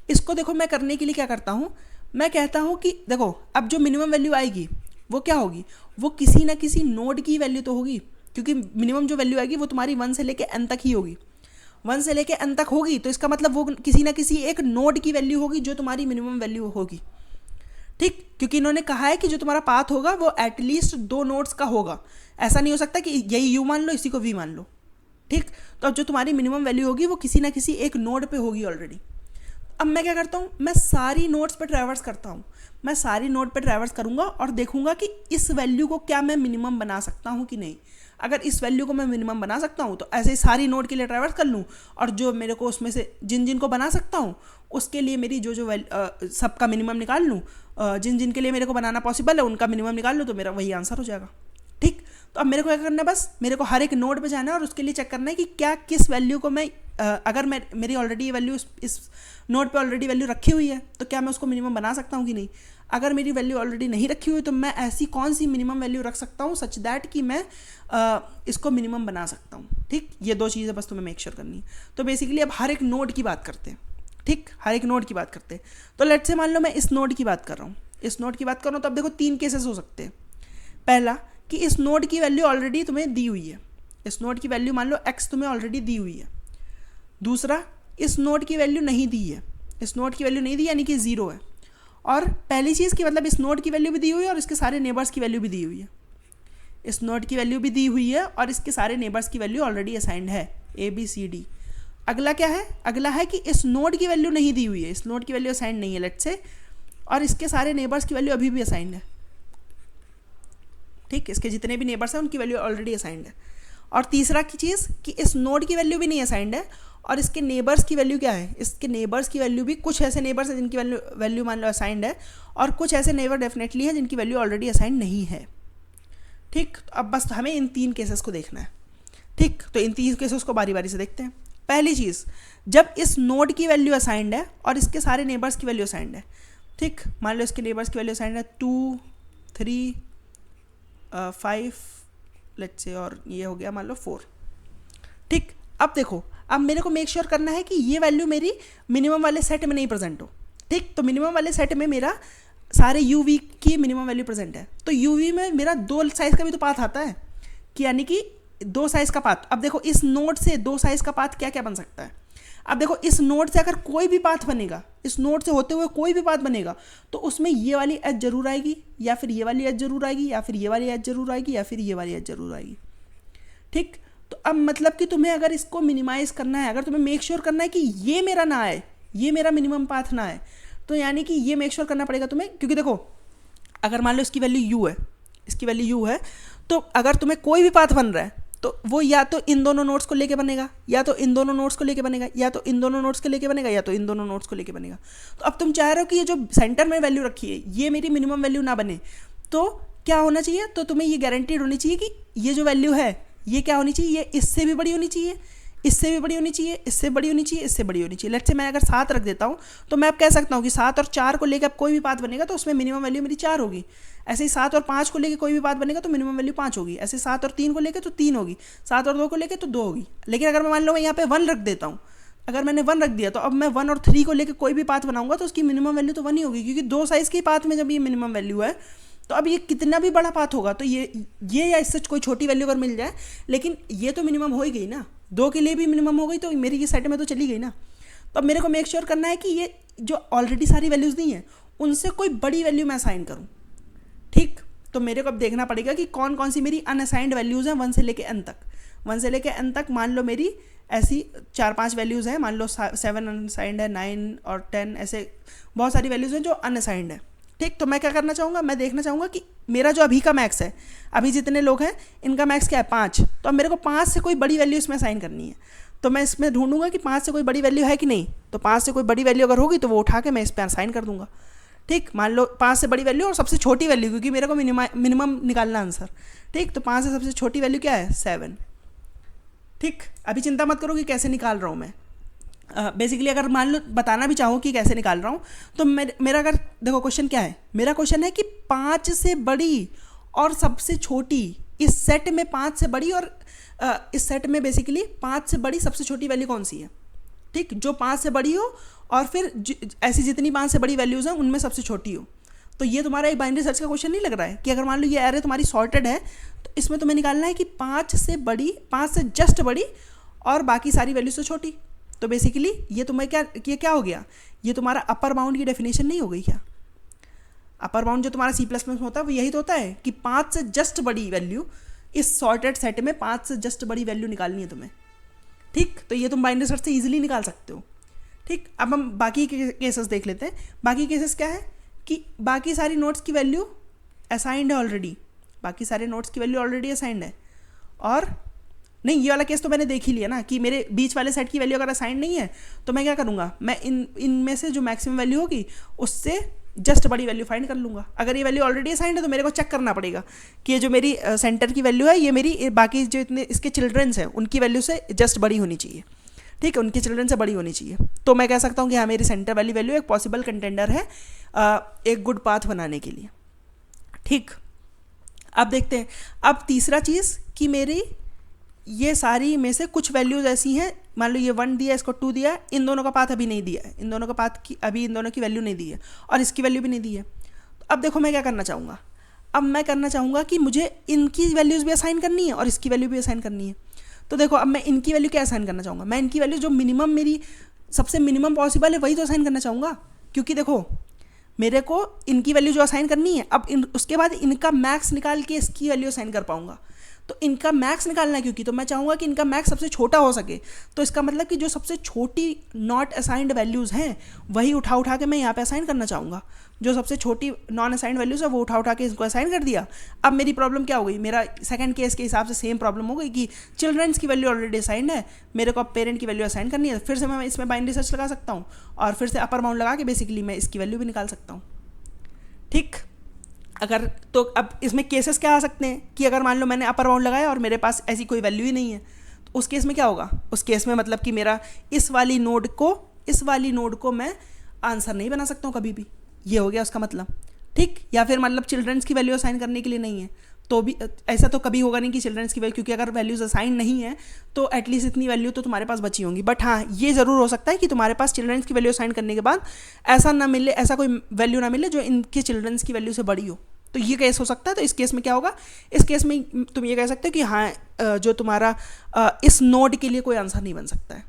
इसको देखो मैं करने के लिए क्या करता हूँ, मैं कहता हूँ कि देखो अब जो मिनिमम वैल्यू आएगी वो क्या होगी, वो किसी ना किसी नोड की वैल्यू तो होगी, क्योंकि मिनिमम जो वैल्यू आएगी वो तुम्हारी 1 से लेके n तक ही होगी। 1 से लेके n तक होगी तो इसका मतलब वो किसी ना किसी एक नोड की वैल्यू होगी जो तुम्हारी मिनिमम वैल्यू होगी। ठीक, क्योंकि इन्होंने कहा है कि जो तुम्हारा पाथ होगा वो एटलीस्ट 2 नोड्स का होगा। ऐसा नहीं हो सकता कि यही यू मान लो इसी को वी मान लो। ठीक, तो अब जो तुम्हारी मिनिमम वैल्यू होगी वो किसी ना किसी एक नोड पे होगी ऑलरेडी। अब मैं क्या करता हूँ, मैं सारी नोड्स पे ट्रैवर्स करता हूँ। मैं सारी नोड पे ट्रैवर्स करूँगा और देखूंगा कि इस वैल्यू को क्या मैं मिनिमम बना सकता हूँ कि नहीं। अगर इस वैल्यू को मैं मिनिमम बना सकता हूँ तो ऐसे ही सारी नोड के लिए ट्रैवर्स कर लूँ, और जो मेरे को उसमें से जिन को बना सकता हूँ उसके लिए मेरी जो सबका मिनिमम निकाल लूँ, जिन के लिए मेरे को बनाना पॉसिबल है उनका मिनिमम निकाल लूँ, तो मेरा वही आंसर हो जाएगा। ठीक, तो अब मेरे को क्या करना है, बस मेरे को हर एक नोड पे जाना है और उसके लिए चेक करना है कि क्या किस वैल्यू को मैं अगर मेरी ऑलरेडी वैल्यू इस नोड पे ऑलरेडी वैल्यू रखी हुई है तो क्या मैं उसको मिनिमम बना सकता हूँ कि नहीं। अगर मेरी वैल्यू ऑलरेडी नहीं रखी हुई तो मैं ऐसी कौन सी मिनिमम वैल्यू रख सकता हूँ सच दैट कि मैं इसको मिनिमम बना सकता हूँ। ठीक, ये 2 चीज़ें बस तुम्हें मेक श्योर करनी है। तो बेसिकली अब हर एक नोड की बात करते हैं। ठीक, हर एक नोड की बात करते हैं। तो लेट से मान लो मैं इस नोड की बात कर रहा हूँ, इस नोड की बात कर रहा हूँ, तो अब देखो 3 केसेस हो सकते हैं। पहला कि इस नोड की वैल्यू ऑलरेडी तुम्हें दी हुई है, इस नोड की वैल्यू मान लो x तुम्हें ऑलरेडी दी हुई है। दूसरा, इस नोड की वैल्यू नहीं दी है, इस नोड की वैल्यू नहीं दी यानी कि 0 है। और पहली चीज़ की मतलब इस नोड की वैल्यू भी दी हुई है और इसके सारे नेबर्स की वैल्यू भी दी हुई है। इस नोड की वैल्यू भी दी हुई है और इसके सारे नेबर्स की वैल्यू ऑलरेडी असाइंड है ABCD। अगला क्या है, अगला है कि इस नोड की वैल्यू नहीं दी हुई है, इस नोड की वैल्यू असाइंड नहीं है लेट्स से, और इसके सारे नेबर्स की वैल्यू अभी भी असाइंड है। ठीक, इसके जितने भी नेबर्स हैं उनकी वैल्यू ऑलरेडी असाइंड है। और तीसरा की चीज़ कि इस नोड की वैल्यू भी नहीं असाइंड है और इसके नेबर्स की वैल्यू क्या है, इसके नेबर्स की वैल्यू भी कुछ ऐसे नेबर्स हैं जिनकी वैल्यू मान लो असाइंड है और कुछ ऐसे नेबर डेफिनेटली है जिनकी वैल्यू ऑलरेडी असाइंड नहीं है। ठीक, तो अब बस हमें इन 3 केसेस को देखना है। ठीक, तो इन 3 केसेस को बारी बारी से देखते हैं। पहली चीज़, जब इस नोड की वैल्यू असाइंड है और इसके सारे नेबर्स की वैल्यू असाइंड है। ठीक, मान लो इसके नेबर्स की वैल्यू असाइंड है 2, 3, 5, लेट्स से, और ये हो गया मान लो 4। ठीक, अब देखो, अब मेरे को मेक श्योर करना है कि ये वैल्यू मेरी मिनिमम वाले सेट में नहीं प्रेजेंट हो। ठीक, तो मिनिमम वाले सेट में मेरा सारे यू वी की मिनिमम वैल्यू प्रेजेंट है, तो यू वी में मेरा 2 साइज़ का भी तो पाथ आता है, कि यानी कि 2 साइज़ का पाथ। अब देखो इस नोड से 2 साइज़ का पाथ क्या क्या बन सकता है। अब देखो इस नोड से अगर कोई भी पाथ बनेगा, इस नोड से होते हुए कोई भी पाथ बनेगा, तो उसमें ये वाली एज जरूर आएगी, या फिर ये वाली एज जरूर आएगी, या फिर ये वाली एज जरूर आएगी, या फिर ये वाली एज जरूर आएगी। ठीक, तो अब मतलब कि तुम्हें अगर इसको मिनिमाइज करना है, अगर तुम्हें मेक श्योर करना है कि ये मेरा ना आए, ये मेरा मिनिमम पाथ ना आए, तो यानी कि ये मेक श्योर करना पड़ेगा तुम्हें। क्योंकि देखो अगर मान लो इसकी वैल्यू यू है, इसकी वैल्यू यू है, तो अगर तुम्हें कोई भी पाथ बन रहा है तो वो या तो इन दोनों नोड्स को लेके बनेगा, या तो इन दोनों नोड्स को लेके बनेगा, या तो इन दोनों नोड्स को लेके बनेगा, या तो इन दोनों नोड्स को लेके बनेगा। तो अब तुम चाह रहे हो कि ये जो सेंटर में वैल्यू रखी है ये मेरी मिनिमम वैल्यू ना बने, तो क्या होना चाहिए, तो तुम्हें ये गारंटीड होनी चाहिए कि ये जो वैल्यू है ये क्या होनी चाहिए, ये इससे भी बड़ी होनी चाहिए, इससे भी बड़ी होनी चाहिए, इससे बड़ी होनी चाहिए, इससे बड़ी होनी चाहिए। लेट्स से मैं अगर 7 रख देता हूँ, तो मैं अब कह सकता हूँ कि 7 और 4 को लेकर अब कोई भी पाथ बनेगा तो उसमें मिनिमम वैल्यू मेरी 4 होगी। ऐसे ही 7 और 5 को लेकर कोई भी पाथ बनेगा तो मिनिमम वैल्यू 5 होगी। ऐसे 7 और 3 को लेकर तो 3 होगी, 7 और 2 को लेकर तो 2 होगी। लेकिन अगर मैं मान लो मैं यहाँ पे 1 रख देता हूँ, अगर मैंने 1 रख दिया, तो अब मैं 1 और 3 को लेकर कोई भी पाथ बनाऊंगा तो उसकी मिनिमम वैल्यू तो 1 ही होगी, क्योंकि 2 साइज़ के पाथ में जब ये मिनिमम वैल्यू है, तो अब ये कितना भी बड़ा पाथ होगा तो ये या इससे कोई छोटी वैल्यू अगर मिल जाए, लेकिन ये तो मिनिमम हो ही गई ना, 2 के लिए भी मिनिमम हो गई, तो मेरी ये सेट में तो चली गई ना। तो अब मेरे को मेक श्योर करना है कि ये जो ऑलरेडी सारी वैल्यूज़ दी हैं उनसे कोई बड़ी वैल्यू मैं असाइन करूँ। ठीक, तो मेरे को अब देखना पड़ेगा कि कौन कौन सी मेरी अनअसाइंड वैल्यूज़ हैं 1 से लेकर n तक। 1 से लेकर n तक मान लो मेरी ऐसी 4-5 वैल्यूज़ हैं, मान लो 7 अनअसाइंड है, 9 और 10, ऐसे बहुत सारी वैल्यूज़ हैं जो अनअसाइंड है। ठीक, तो मैं क्या करना चाहूँगा, मैं देखना चाहूँगा कि मेरा जो अभी का मैक्स है, अभी जितने लोग हैं इनका मैक्स क्या है, 5। तो अब मेरे को 5 से कोई बड़ी वैल्यू इसमें असाइन करनी है, तो मैं इसमें ढूंढूंगा कि 5 से कोई बड़ी वैल्यू है कि नहीं। तो 5 से कोई बड़ी वैल्यू अगर होगी तो वो उठा के मैं इस पर असाइन कर दूंगा। ठीक, मान लो 5 से बड़ी वैल्यू और सबसे छोटी वैल्यू, क्योंकि मेरे को मिनिमम निकालना आंसर। ठीक, तो 5 से सबसे छोटी वैल्यू क्या है, 7। ठीक, अभी चिंता मत करो कि कैसे निकाल रहा हूँ मैं। बेसिकली अगर मान लो बताना भी चाहूँ कि कैसे निकाल रहा हूँ, तो मेरा अगर देखो क्वेश्चन क्या है, मेरा क्वेश्चन है कि 5 से बड़ी और सबसे छोटी, इस सेट में 5 से बड़ी और इस सेट में बेसिकली 5 से बड़ी सबसे छोटी वैल्यू कौन सी है। ठीक, जो 5 से बड़ी हो और फिर ऐसी जितनी 5 से बड़ी वैल्यूज़ हैं उनमें सबसे छोटी हो। तो ये तुम्हारा एक बाइनरी सर्च का क्वेश्चन नहीं लग रहा है कि अगर मान लो ये एरे तुम्हारी सॉर्टेड है, तो इसमें तुम्हें निकालना है कि 5 से बड़ी, 5 से जस्ट बड़ी और बाकी सारी वैल्यू से छोटी। तो बेसिकली ये तुम्हें क्या हो गया, ये तुम्हारा अपर बाउंड की डेफिनेशन नहीं हो गई क्या। अपर बाउंड जो तुम्हारा C++ में होता है वो यही तो होता है कि 5 से जस्ट बड़ी वैल्यू, इस सॉर्टेड सेट में 5 से जस्ट बड़ी वैल्यू निकालनी है तुम्हें। ठीक, तो ये तुम बाइनरी सर्च से ईजिली निकाल सकते हो। ठीक, अब हम बाकी केसेस देख लेते हैं। बाकी केसेस क्या है कि बाकी सारी नोट्स की वैल्यू असाइंड है ऑलरेडी, बाकी सारे नोट्स की वैल्यू ऑलरेडी असाइंड है। और नहीं, ये वाला केस तो मैंने देख ही लिया ना कि मेरे बीच वाले सेट की वैल्यू अगर असाइंड नहीं है, तो मैं क्या करूँगा, मैं इनमें से जो मैक्सिमम वैल्यू होगी उससे जस्ट बड़ी वैल्यू फाइंड कर लूँगा। अगर ये वैल्यू ऑलरेडी असाइंड है तो मेरे को चेक करना पड़ेगा कि ये जो मेरी सेंटर की वैल्यू है ये मेरी बाकी जो इतने इसके चिल्ड्रंस हैं उनकी वैल्यू से जस्ट बड़ी होनी चाहिए। ठीक है, उनके चिल्ड्रन से बड़ी होनी चाहिए। तो मैं कह सकता हूँ कि हाँ, मेरी सेंटर वाली वैल्यू एक पॉसिबल कंटेंडर है एक गुड पाथ बनाने के लिए। ठीक, अब देखते हैं। अब तीसरा चीज़ कि मेरी ये सारी में से कुछ वैल्यूज़ ऐसी हैं, मान लो ये 1 दिया, इसको 2 दिया, इन दोनों का पाथ अभी नहीं दिया है, इन दोनों का पाथ की अभी इन दोनों की वैल्यू नहीं दी है और इसकी वैल्यू भी नहीं दी है। तो अब देखो मैं क्या करना चाहूँगा, अब मैं करना चाहूँगा कि मुझे इनकी वैल्यूज़ भी असाइन करनी है और इसकी वैल्यू भी असाइन करनी है। तो देखो अब मैं इनकी वैल्यू क्या असाइन करना चाहूँगा, मैं इनकी वैल्यू जो मिनिमम मेरी सबसे मिनिमम पॉसिबल है वही तो असाइन करना चाहूँगा, क्योंकि देखो मेरे को इनकी वैल्यू जो असाइन करनी है, अब उसके बाद इनका मैक्स निकाल के इसकी वैल्यू असाइन कर पाऊँगा। तो इनका मैक्स निकालना है, क्योंकि तो मैं चाहूँगा कि इनका मैक्स सबसे छोटा हो सके। तो इसका मतलब कि जो सबसे छोटी नॉट असाइंड वैल्यूज़ हैं वही उठा के मैं यहाँ पे असाइन करना चाहूँगा। जो सबसे छोटी नॉन असाइंड वैल्यूज़ है वो उठा के इसको असाइन कर दिया। अब मेरी प्रॉब्लम क्या हो गई, मेरा सेकंड केस के हिसाब से सेम प्रॉब्लम हो गई कि चिल्ड्रंस की वैल्यू ऑलरेडी असाइंड है, मेरे को अब पेरेंट की वैल्यू असाइन करनी है। फिर से मैं इसमें बाइनरी सर्च लगा सकता हूँ और फिर से अपर बाउंड लगा के बेसिकली मैं इसकी वैल्यू भी निकाल सकता हूँ। ठीक, अगर तो अब इसमें केसेस क्या आ सकते हैं कि अगर मान लो मैंने अपर बाउंड लगाया और मेरे पास ऐसी कोई वैल्यू ही नहीं है, तो उस केस में क्या होगा, उस केस में मतलब कि मेरा इस वाली नोड को मैं आंसर नहीं बना सकता हूँ कभी भी, ये हो गया उसका मतलब। ठीक, या फिर मतलब चिल्ड्रंस की वैल्यू असाइन करने के लिए नहीं है, तो भी ऐसा तो कभी होगा नहीं कि चिल्ड्रंस की वैल्यू, क्योंकि अगर वैल्यूज असाइन नहीं है तो एटलीस्ट इतनी वैल्यू तो तुम्हारे पास बची होंगी। बट हाँ, ये ज़रूर हो सकता है कि तुम्हारे पास चिल्ड्रंस की वैल्यू असाइन करने के बाद ऐसा ना मिले, ऐसा कोई वैल्यू ना मिले जो इनके चिल्ड्रंस की वैल्यू से बड़ी हो। तो ये केस हो सकता है। तो इस केस में क्या होगा, इस केस में तुम ये कह सकते हो कि हाँ जो तुम्हारा इस नोड के लिए कोई आंसर नहीं बन सकता है।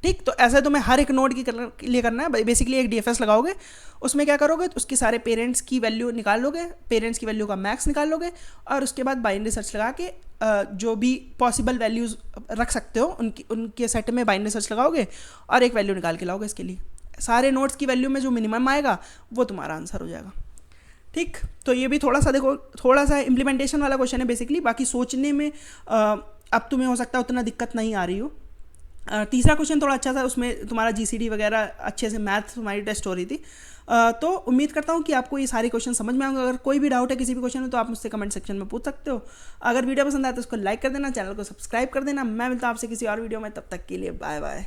ठीक, तो ऐसा तुम्हें हर एक नोड के लिए करना है। बेसिकली एक डीएफएस लगाओगे, उसमें क्या करोगे, तो उसके सारे पेरेंट्स की वैल्यू निकाल लोगे, पेरेंट्स की वैल्यू का मैक्स निकाल लोगे, और उसके बाद बाइनरी सर्च लगा के जो भी पॉसिबल वैल्यूज़ रख सकते हो उनके सेट में बाइनरी सर्च लगाओगे और एक वैल्यू निकाल के लाओगे। इसके लिए सारे नोड्स की वैल्यू में जो मिनिमम आएगा वो तुम्हारा आंसर हो जाएगा। ठीक, तो ये भी थोड़ा सा देखो, थोड़ा सा इम्प्लीमेंटेशन वाला क्वेश्चन है बेसिकली। बाकी सोचने में अब तुम्हें हो सकता है उतना दिक्कत नहीं आ रही हो। तीसरा क्वेश्चन थोड़ा अच्छा था, उसमें तुम्हारा जीसीडी वगैरह अच्छे से मैथ तुम्हारी टेस्ट हो रही थी। तो उम्मीद करता हूँ कि आपको ये सारे क्वेश्चन समझ में आएंगे। अगर कोई भी डाउट है किसी भी क्वेश्चन में तो आप मुझसे कमेंट सेक्शन में पूछ सकते हो। अगर वीडियो पसंद आए तो उसको लाइक कर देना, चैनल को सब्सक्राइब कर देना। मैं मिलता हूँ आपसे किसी और वीडियो में, तब तक के लिए बाय बाय।